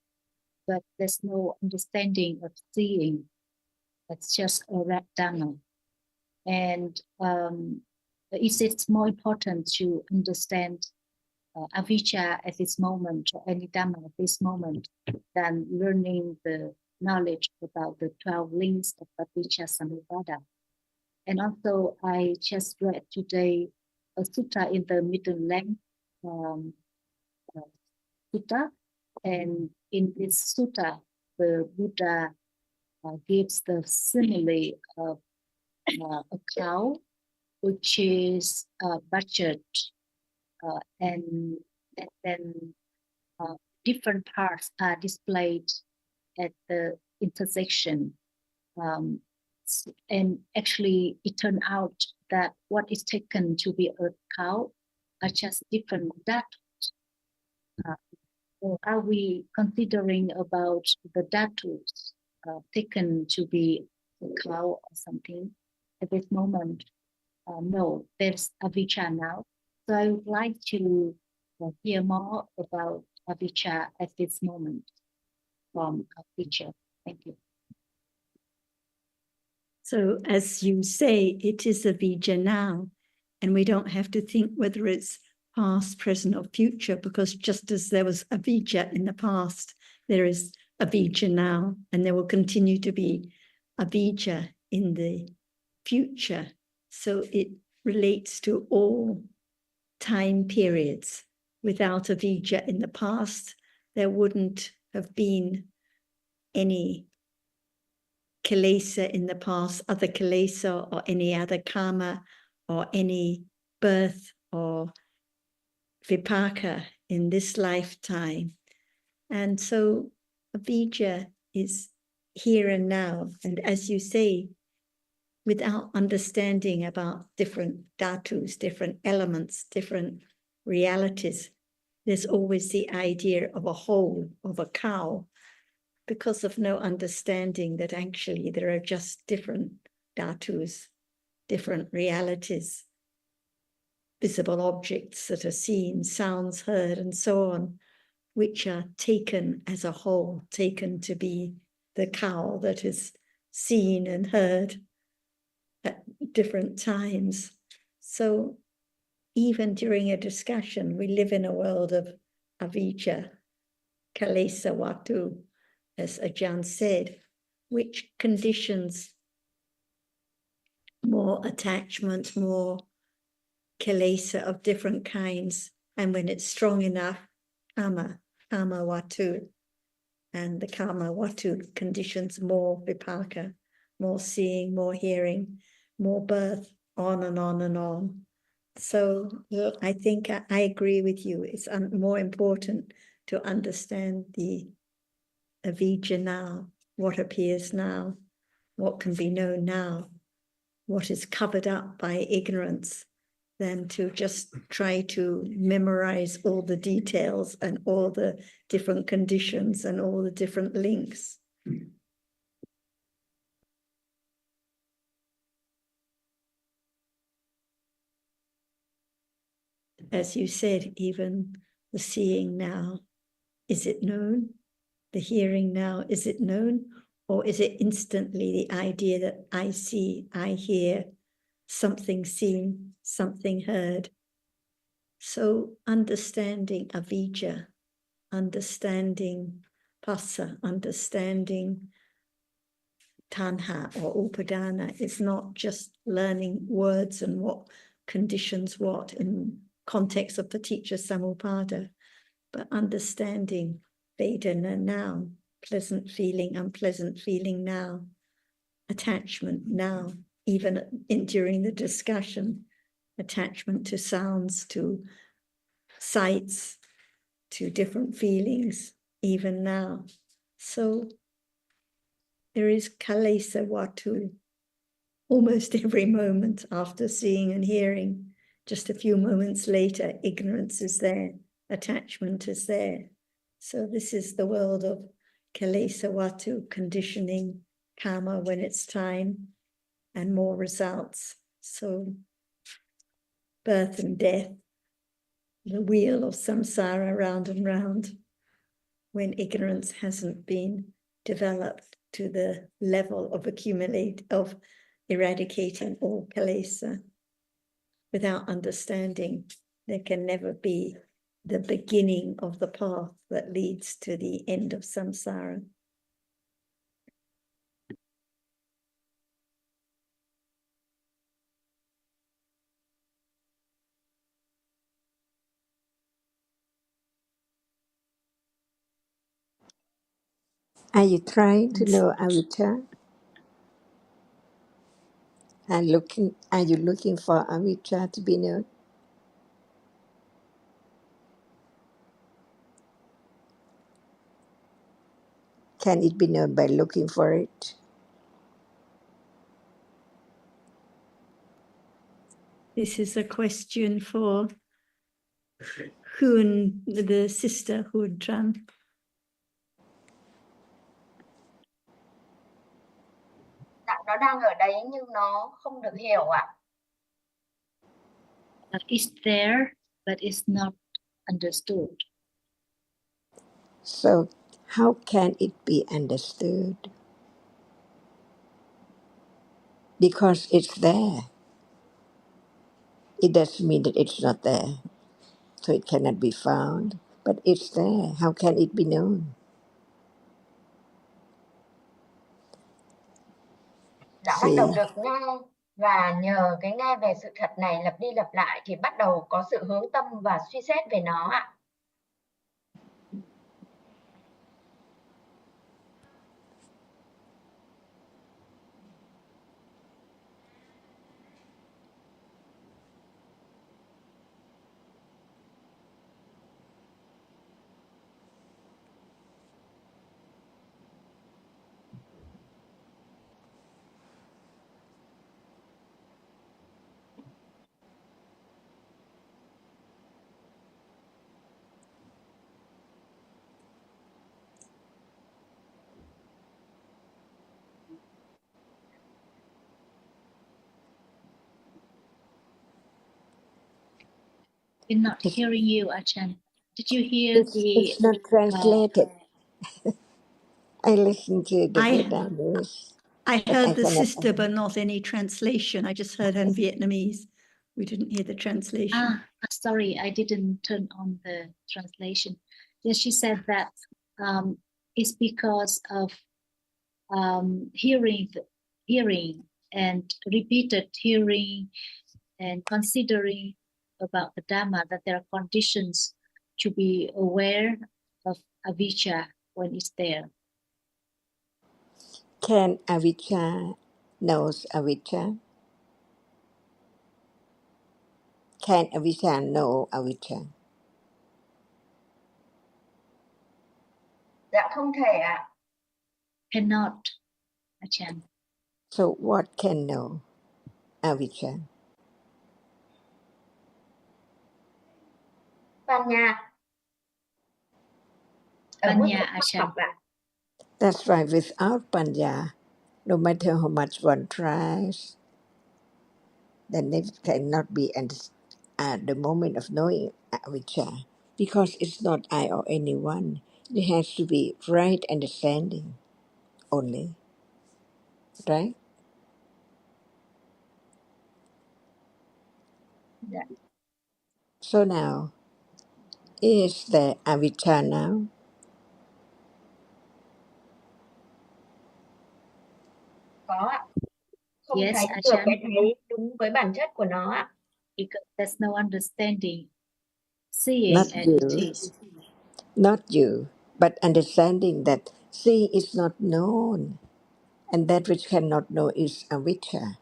but there's no understanding of seeing. It's just a Dhamma. And it's more important to understand avijja at this moment, or any Dhamma at this moment, than learning the knowledge about the 12 links of avijja samudana. And also, I just read today a sutta in the middle length sutta, and in this sutta, the Buddha gives the simile of a cow, which is butchered, and then different parts are displayed at the intersection. And actually, it turned out that what is taken to be a cow are just different dhatus. Or are we considering about the dhatus taken to be a cow or something at this moment? No, there's avijja now. So I would like to hear more about avijja at this moment from our teacher. Thank you.
So as you say, it is avijja now, and we don't have to think whether it's past, present, or future, because just as there was avijja in the past, there is avijja now, and there will continue to be avijja in the future. So it relates to all time periods. Without avijja in the past, there wouldn't have been any kilesa in the past, other kilesa or any other karma or any birth or vipaka in this lifetime. And so avijja is here and now. And as you say, without understanding about different dhatus, different elements, different realities, there's always the idea of a whole, of a cow, because of no understanding that actually there are just different dhatus, different realities, visible objects that are seen, sounds heard, and so on, which are taken as a whole, taken to be the cow that is seen and heard at different times. So even during a discussion, we live in a world of avijja, kalesa watu, as Ajahn said, which conditions more attachment, more kilesa of different kinds. And when it's strong enough, kama watu. And the kama watu conditions more vipaka, more seeing, more hearing, more birth, on and on and on. So I think I agree with you. It's more important to understand the avijja now, what appears now, what can be known now, what is covered up by ignorance, than to just try to memorize all the details and all the different conditions and all the different links. As you said, even the seeing now, is it known? The hearing now, is it known? Or is it instantly the idea that I see, I hear, something seen, something heard? So understanding avijja, understanding passa, understanding tanha or upadana is not just learning words and what conditions what in context of paticca samuppada, but understanding Vedana now, pleasant feeling, unpleasant feeling now, attachment now, even during the discussion, attachment to sounds, to sights, to different feelings, even now. So there is kalesa watu almost every moment after seeing and hearing. Just a few moments later, ignorance is there, attachment is there. So this is the world of kalesa watu, conditioning karma when it's time, and more results. So birth and death, the wheel of samsara round and round, when ignorance hasn't been developed to the level of eradicating all kalesa. Without understanding, there can never be the beginning of the path that leads to the end of samsara.
Are you trying to know avijja? Are you looking for avijja to be known? Can it be known by looking for it?
This is a question for Hun, the sister Hudran.
Dạ, nó đang ở đấy nhưng nó không được hiểu ạ. It's there, but it's not understood.
So how can it be understood? Because it's there. It doesn't mean that it's not there. So it cannot be found. But it's there. How can it be known?
Đã bắt đầu được nghe, và nhờ cái nghe về sự thật này lặp đi lặp lại thì bắt đầu có sự hướng tâm và suy xét về nó ạ. We're not hearing you, Ajahn. Did you hear
It's not translated. I listen to the Vietnamese.
I
but
heard the
cannot
sister, but not any translation. I just heard her in Vietnamese. We didn't hear the translation.
Sorry, I didn't turn on the translation. Yes, she said that it's because of hearing and repeated hearing and considering about the Dhamma, that there are conditions to be aware of avijja when it's there.
Can avijja knows avijja? Can avijja know avijja?
Dạ không thể ạ.
Cannot, Ajahn.
So what can know avijja?
Panya. Ở mức
Panya,
bậc học
Ajahn.
ạ.
That's right. Without panya, no matter how much one tries, then it cannot be at the moment of knowing avijja, because it's not I or anyone. It has to be right understanding only, right?
Dạ.
So now, is there avijja now?
Có ạ. Không
Yes,
thấy được
Ajahn.
cái thấy đúng với bản chất của nó ạ.
Because there's no understanding, seeing
Not
as
you.
it is.
Not you, but understanding that seeing is not known, and that which cannot know is avijja.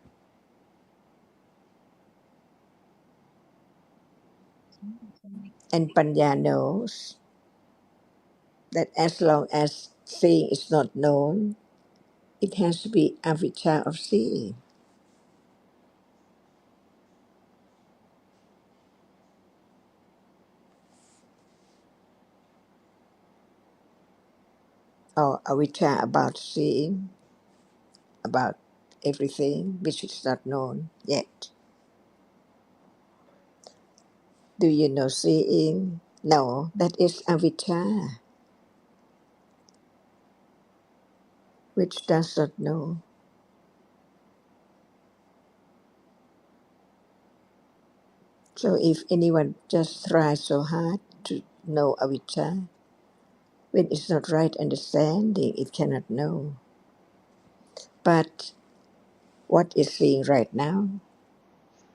And panya knows that as long as seeing is not known, it has to be avijja of seeing. Or avijja about seeing, about everything which is not known yet. Do you know seeing? No, that is avijja, which does not know. So if anyone just tries so hard to know avijja, when it's not right understanding, it cannot know. But what is seeing right now?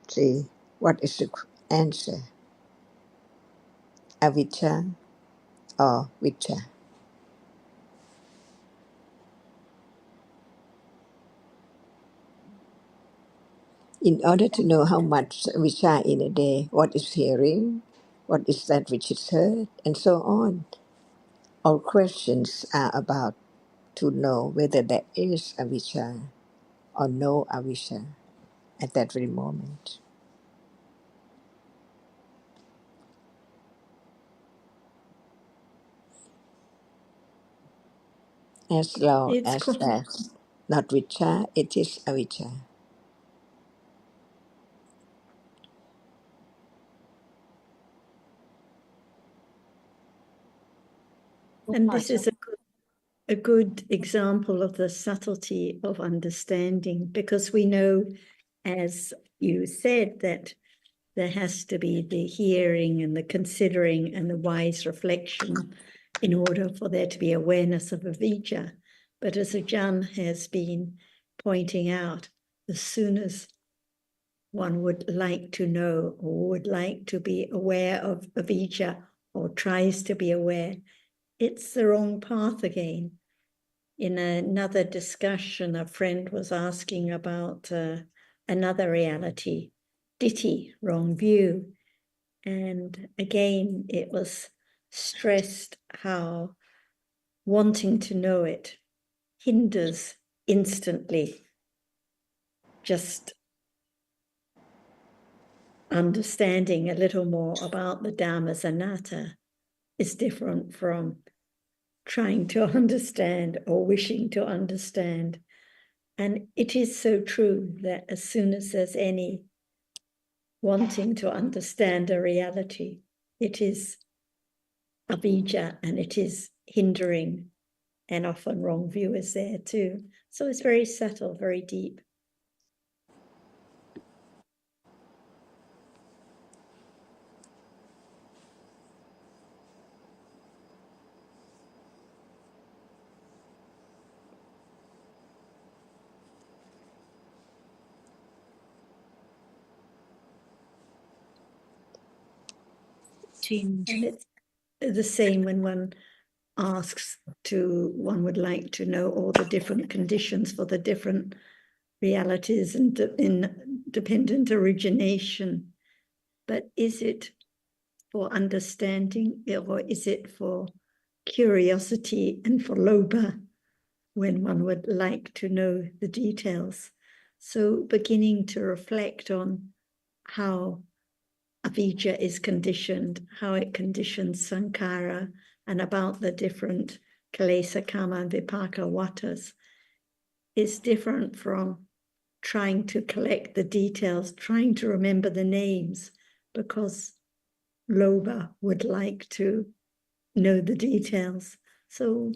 See, what is the answer? Avijja or vijja? In order to know how much vijja in a day, what is hearing, what is that which is heard, and so on. All questions are about to know whether there is avijja or no avijja at that very moment. As long
It's
as
quite,
there's not vijja, it is avijja.
and this is a good example of the subtlety of understanding, because we know, as you said, that there has to be the hearing and the considering and the wise reflection in order for there to be awareness of avijja. But as Ajahn has been pointing out, as soon as one would like to know or would like to be aware of avijja or tries to be aware, it's the wrong path again. In another discussion, a friend was asking about another reality, ditthi, wrong view. And again, it was stressed how wanting to know it hinders instantly just understanding a little more about the Dhamma's anatta is different from trying to understand or wishing to understand. And it is so true that as soon as there's any wanting to understand a reality. It is avijja, and it is hindering, and often wrong view is there too. So it's very subtle, very deep. And it's the same when one asks one would like to know all the different conditions for the different realities and in dependent origination. But is it for understanding, or is it for curiosity and for lobha when one would like to know the details? So beginning to reflect on how avijja is conditioned, how it conditions sankhara, and about the different kilesa, kama, and vipaka watas is different from trying to collect the details, trying to remember the names, because lobha would like to know the details. So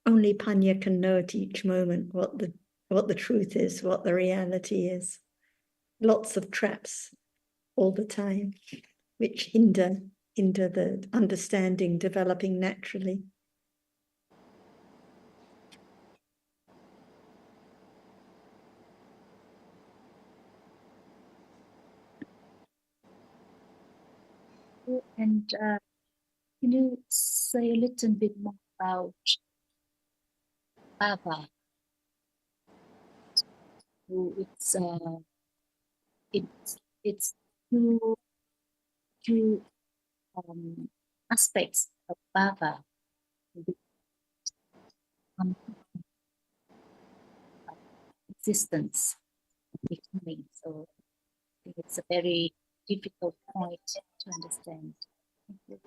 only Panya can know at each moment what the truth is, what the reality is. Lots of traps all the time, which hinder the understanding developing naturally.
And can you say a little bit more about bhava? So it's two aspects of bhava. Existence, becoming. So I think it's a very difficult point to understand. Thank you.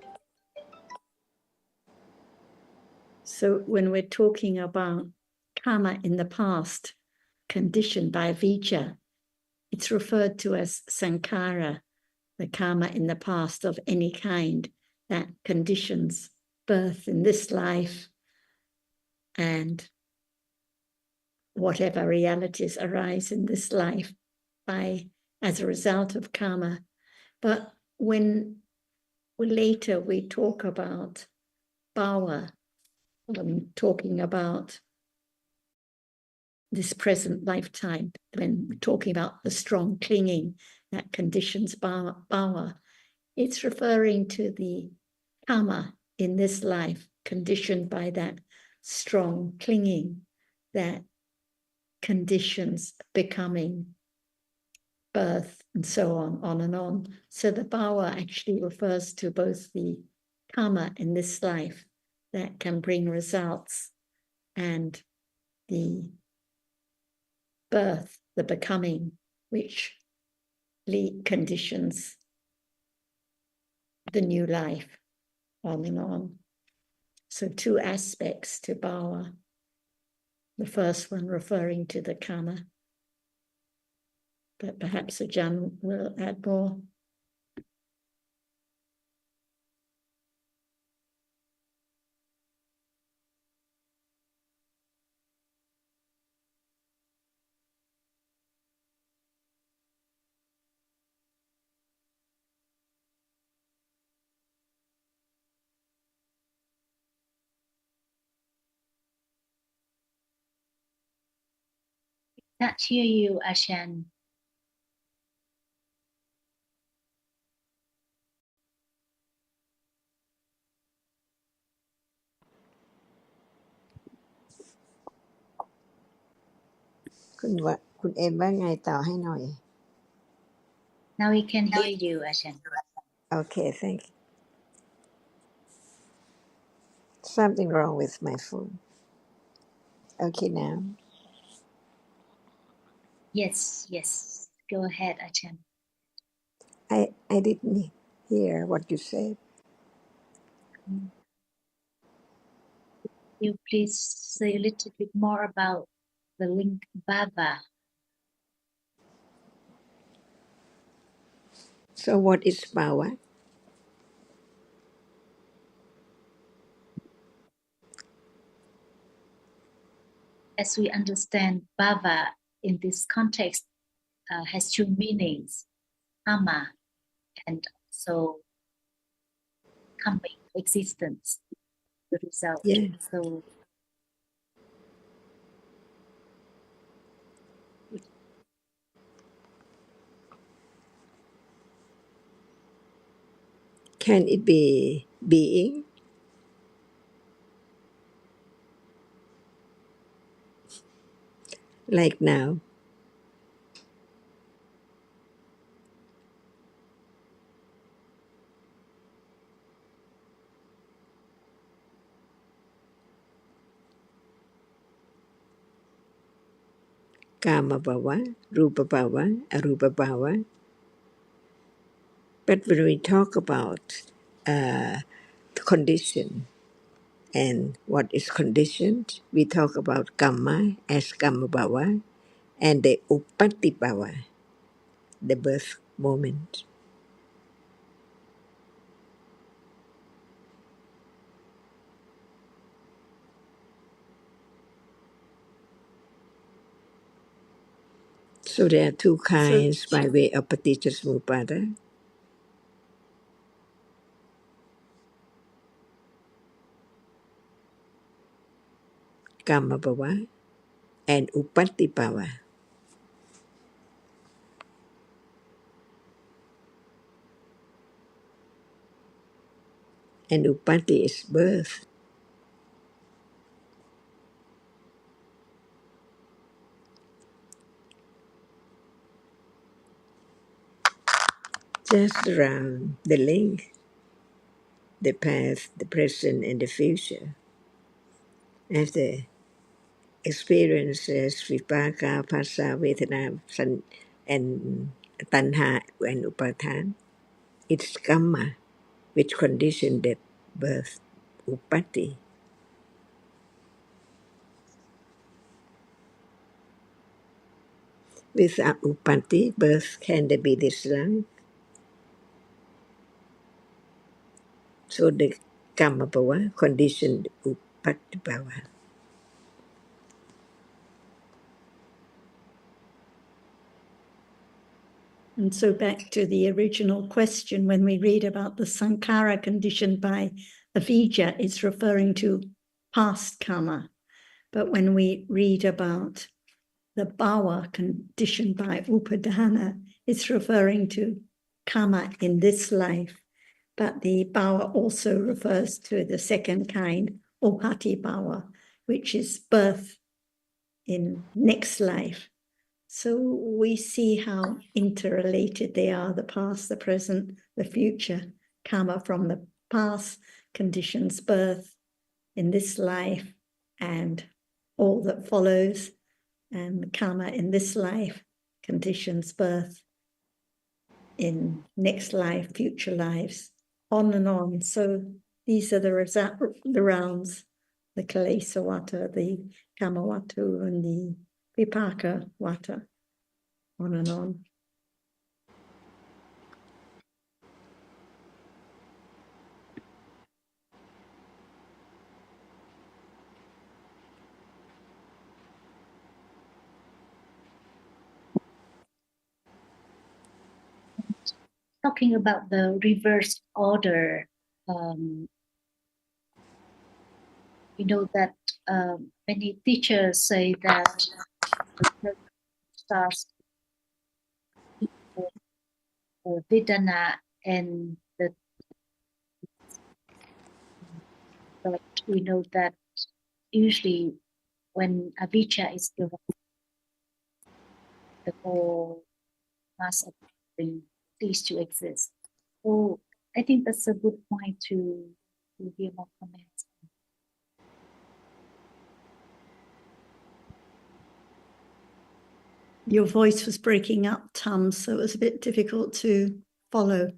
So when we're talking about karma in the past, conditioned by avijja, it's referred to as sankhara, the karma in the past of any kind that conditions birth in this life and whatever realities arise in this life as a result of karma. But when later we talk about bhava, talking about this present lifetime, when we're talking about the strong clinging that conditions bhava, it's referring to the karma in this life conditioned by that strong clinging that conditions becoming, birth, and so on and on. So the bhava actually refers to both the karma in this life that can bring results and the birth, the becoming, which conditions the new life, on and on. So two aspects to bhava. The first one referring to the karma, but perhaps Ajahn will add more.
Can't hear you, Ashan.
คุณเอ็มว่าไงต่อให้หน่อย
Now we can hear you, Ashan.
Okay, thank you. Something wrong with my phone. Okay, now.
Yes. Go ahead, Ashan.
I didn't hear what you said.
You please say a little bit more about the link bhava.
So what is power?
As we understand, bhava in this context has two meanings, karma and so coming existence, the result.
Yeah.
So
Can it be being? Like now? Kama bhava, rupa bhava, arupa bhava. But when we talk about condition and what is conditioned, we talk about karma as kama bhava and the upatti bhava, the birth moment. So there are two kinds by way of paticca. Kama bhava and upatti bhava. And upatti is birth. Just around the link, the past, the present, and the future. As the experiences vipaka, phasa, vedana, and tanha and upadhan, it's karma which condition the birth, upatti. Without upatti, birth can be this life. So the karma bhava conditioned upatti bhava.
And so back to the original question, when we read about the sankhara conditioned by avijja, it's referring to past karma. But when we read about the bhava conditioned by upadana, it's referring to karma in this life. But the bhava also refers to the second kind, upati bhava, which is birth in next life. So we see how interrelated they are, the past, the present, the future. Karma from the past conditions birth in this life and all that follows, and karma in this life conditions birth in next life, future lives, on and on. So these are the rounds, the Kalesa Wata, the Kamawatu, and the Vipaka Wata, on and on.
talking about the reverse order, we know that many teachers say that the person starts with Vedana and but we know that usually when avijja is given, the whole mass of things cease to exist. So I think that's a good point to hear more comments.
Your voice was breaking up, Tam, so it was a bit difficult to follow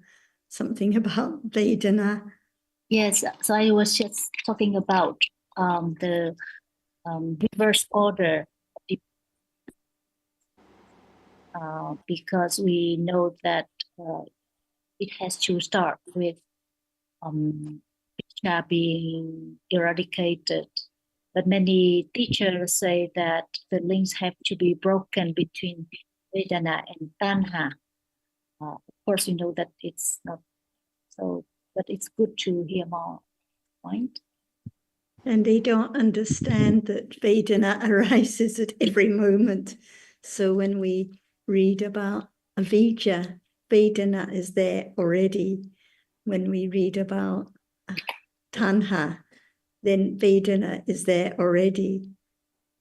something about Vedana.
Yes, so I was just talking about the reverse order, because we know that it has to start with avijja being eradicated. But many teachers say that the links have to be broken between Vedana and Tanha. Of course, you know that it's not so, but it's good to hear more point.
And they don't understand that Vedana arises at every moment. So when we read about avijja, Vedana is there already. When we read about tanha, then Vedana is there already.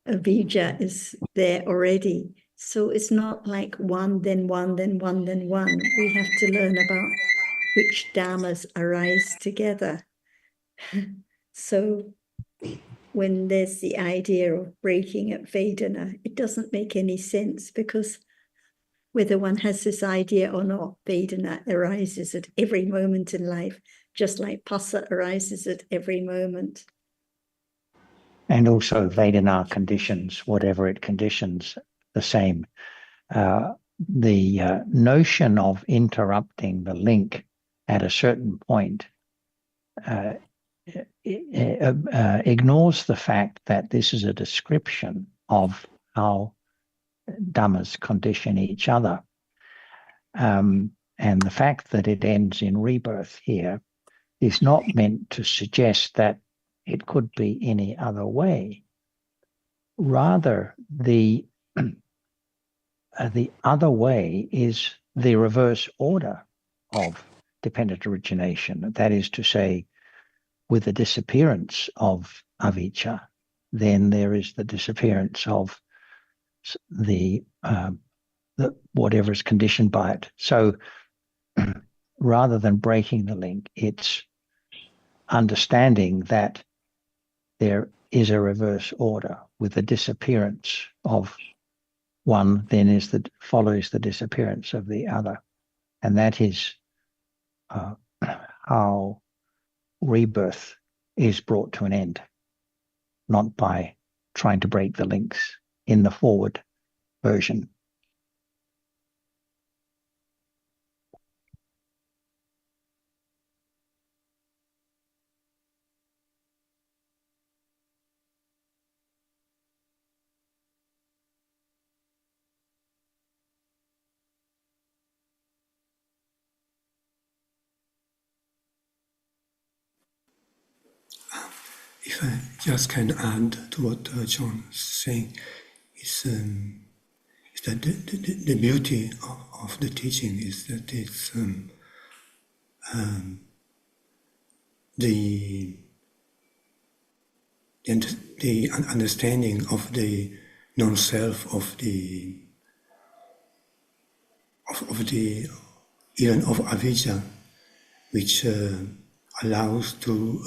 Avijja is there already. So it's not like one, then one, then one, then one. We have to learn about which dhammas arise together. So when there's the idea of breaking at Vedana, it doesn't make any sense, because whether one has this idea or not, Vedana arises at every moment in life, just like Passa arises at every moment.
And also Vedana conditions, whatever it conditions, the same. The notion of interrupting the link at a certain point ignores the fact that this is a description of how dhammas condition each other. And the fact that it ends in rebirth here is not meant to suggest that it could be any other way. Rather, the other way is the reverse order of dependent origination. That is to say, with the disappearance of avijja, then there is the disappearance of the whatever is conditioned by it. So rather than breaking the link, it's understanding that there is a reverse order. With the disappearance of one, then follows the disappearance of the other. And that is how rebirth is brought to an end, not by trying to break the links in the forward version.
If I just can add to what John is saying, is that the beauty of the teaching is that it's the understanding of the non-self of the even of avijja, which allows to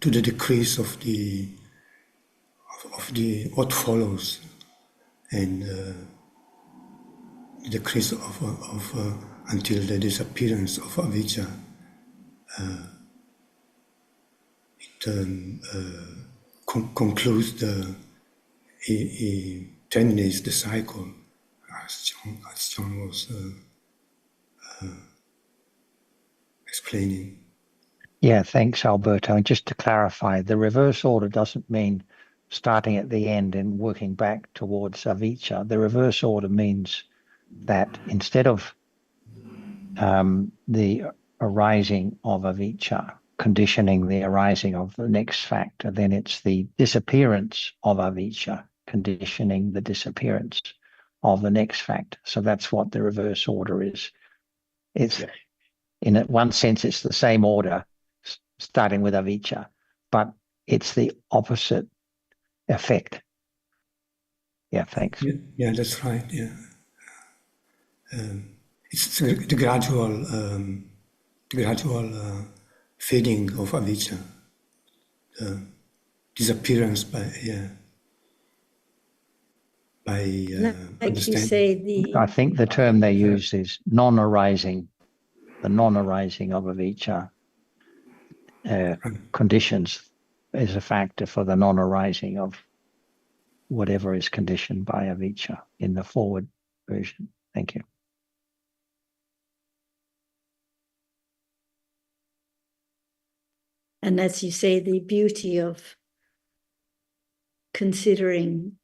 the decrease of the what follows, and the decrease of until the disappearance of avijja. It concludes terminates the cycle, as John was explaining.
Yeah, thanks, Alberto. And just to clarify, the reverse order doesn't mean starting at the end and working back towards avijja. The reverse order means that instead of the arising of avijja conditioning the arising of the next factor, then it's the disappearance of avijja conditioning the disappearance of the next factor. So that's what the reverse order is. It's in one sense, it's the same order, starting with avijja, but it's the opposite effect. Yeah, thanks.
Yeah, that's right. Yeah, it's the gradual fading of avijja, disappearance by
like you say,
I think the term they use is non-arising. The non-arising of avijja conditions is a factor for the non-arising of whatever is conditioned by avijja in the forward version. Thank you.
And as you say, the beauty of considering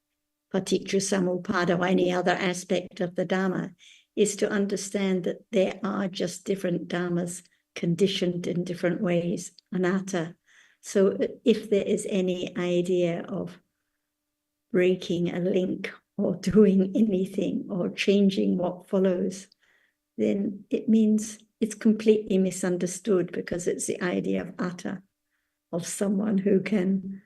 paticca samuppada or any other aspect of the Dhamma is to understand that there are just different Dhammas conditioned in different ways, anatta. So if there is any idea of breaking a link or doing anything or changing what follows, then it means it's completely misunderstood, because it's the idea of atta, of someone who can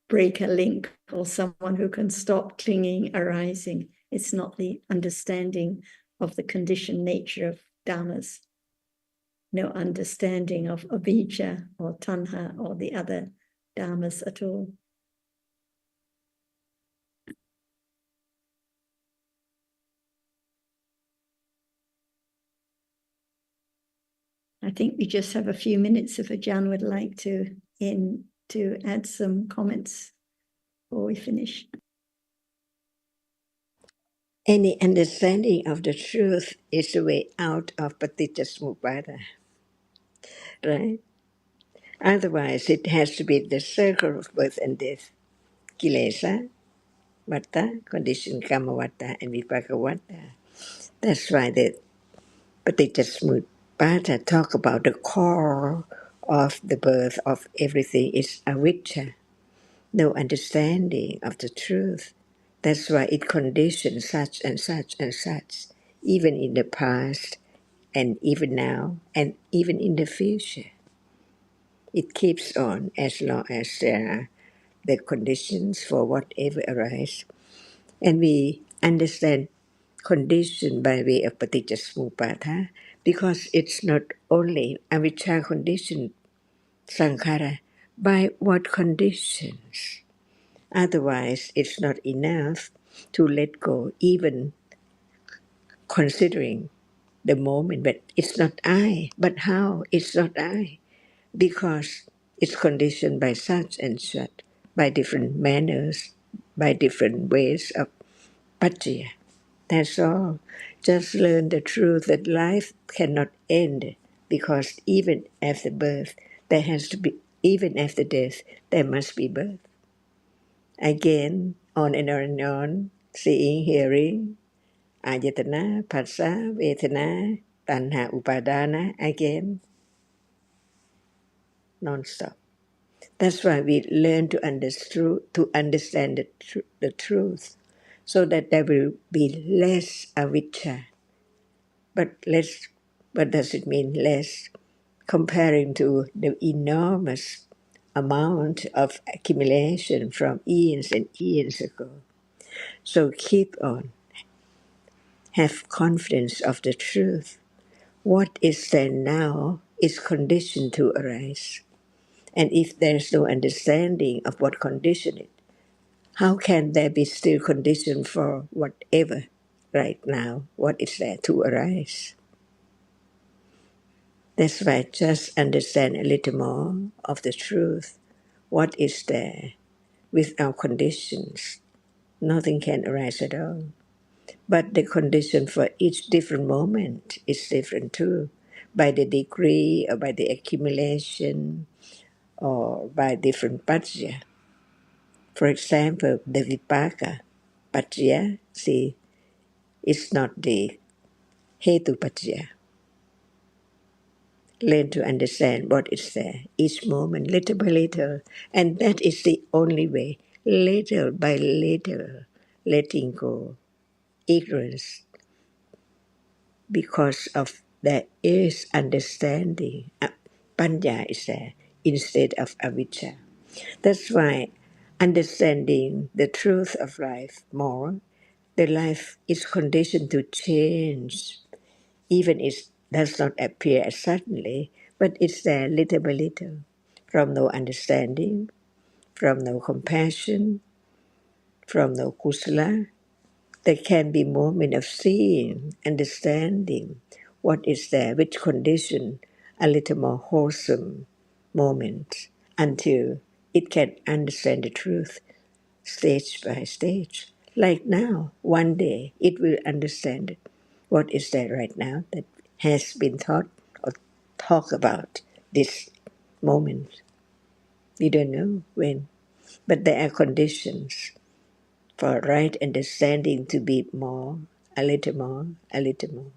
break a link or someone who can stop clinging arising. It's not the understanding of the conditioned nature of dhammas. No understanding of avijja or tanha or the other dhammas at all. I think we just have a few minutes if Ajahn would like to add some comments before we finish.
Any understanding of the truth is the way out of paticca samuppada, right? Otherwise, it has to be the circle of birth and death. Kilesa, vata, condition kama vata, and vipaka vata. That's why the paticca samuppada talk about the core of the birth of everything is avijja, no understanding of the truth. That's why it conditions such and such and such, even in the past and even now and even in the future. It keeps on as long as there are the conditions for whatever arise. And we understand condition by way of paticca samuppada because it's not only avijja condition, sankhara, by what conditions? Otherwise, it's not enough to let go, even considering the moment. But it's not I. But how? It's not I. Because it's conditioned by such and such, by different manners, by different ways of paccaya. That's all. Just learn the truth that life cannot end, because even after birth, there has to be, even after death, there must be birth. Again, on and on, seeing, hearing, ayatana, phassa, vedana, tanha, upadana, again, non-stop. That's why we learn to understand the truth, so that there will be less avijja. But less, what does it mean, less? Comparing to the enormous amount of accumulation from eons and eons ago. So keep on. Have confidence of the truth. What is there now is conditioned to arise. And if there is no understanding of what conditioned it, how can there be still condition for whatever right now, what is there to arise? That's why just understand a little more of the truth. What is there without conditions? Nothing can arise at all. But the condition for each different moment is different too, by the degree or by the accumulation or by different paccaya. For example, the vipaka paccaya, see, it's not the hetu paccaya. Learn to understand what is there each moment, little by little, and that is the only way, little by little, letting go ignorance, because of there is understanding. Panya is there instead of avijja. That's why understanding the truth of life more, the life is conditioned to change. Even it does not appear suddenly, but it's there little by little. From no understanding, from no compassion, from no kusala, there can be moment of seeing, understanding what is there, which condition a little more wholesome moment until it can understand the truth. stage by stage. Like now, one day it will understand what is there right now that has been taught or talk about this moment. We don't know when, but there are conditions for right understanding to be more, a little more, a little more.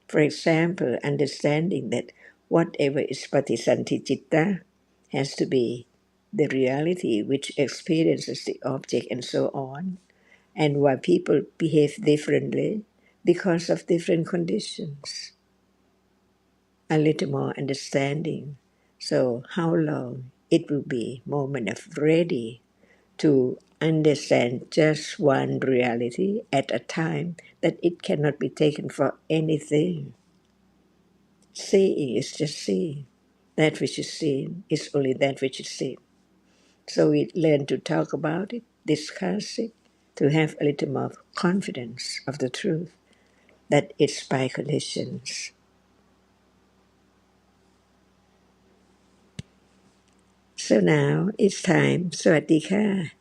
For example, understanding that whatever is patisantichitta has to be the reality which experiences the object and so on, and why people behave differently because of different conditions. A little more understanding. So how long it will be moment of ready to understand just one reality at a time, that it cannot be taken for anything. Seeing is just seeing. That which is seen is only that which is seen. So we learn to talk about it, discuss it, to have a little more confidence of the truth, that it's by conditions. So now it's time, Sawadee Ka.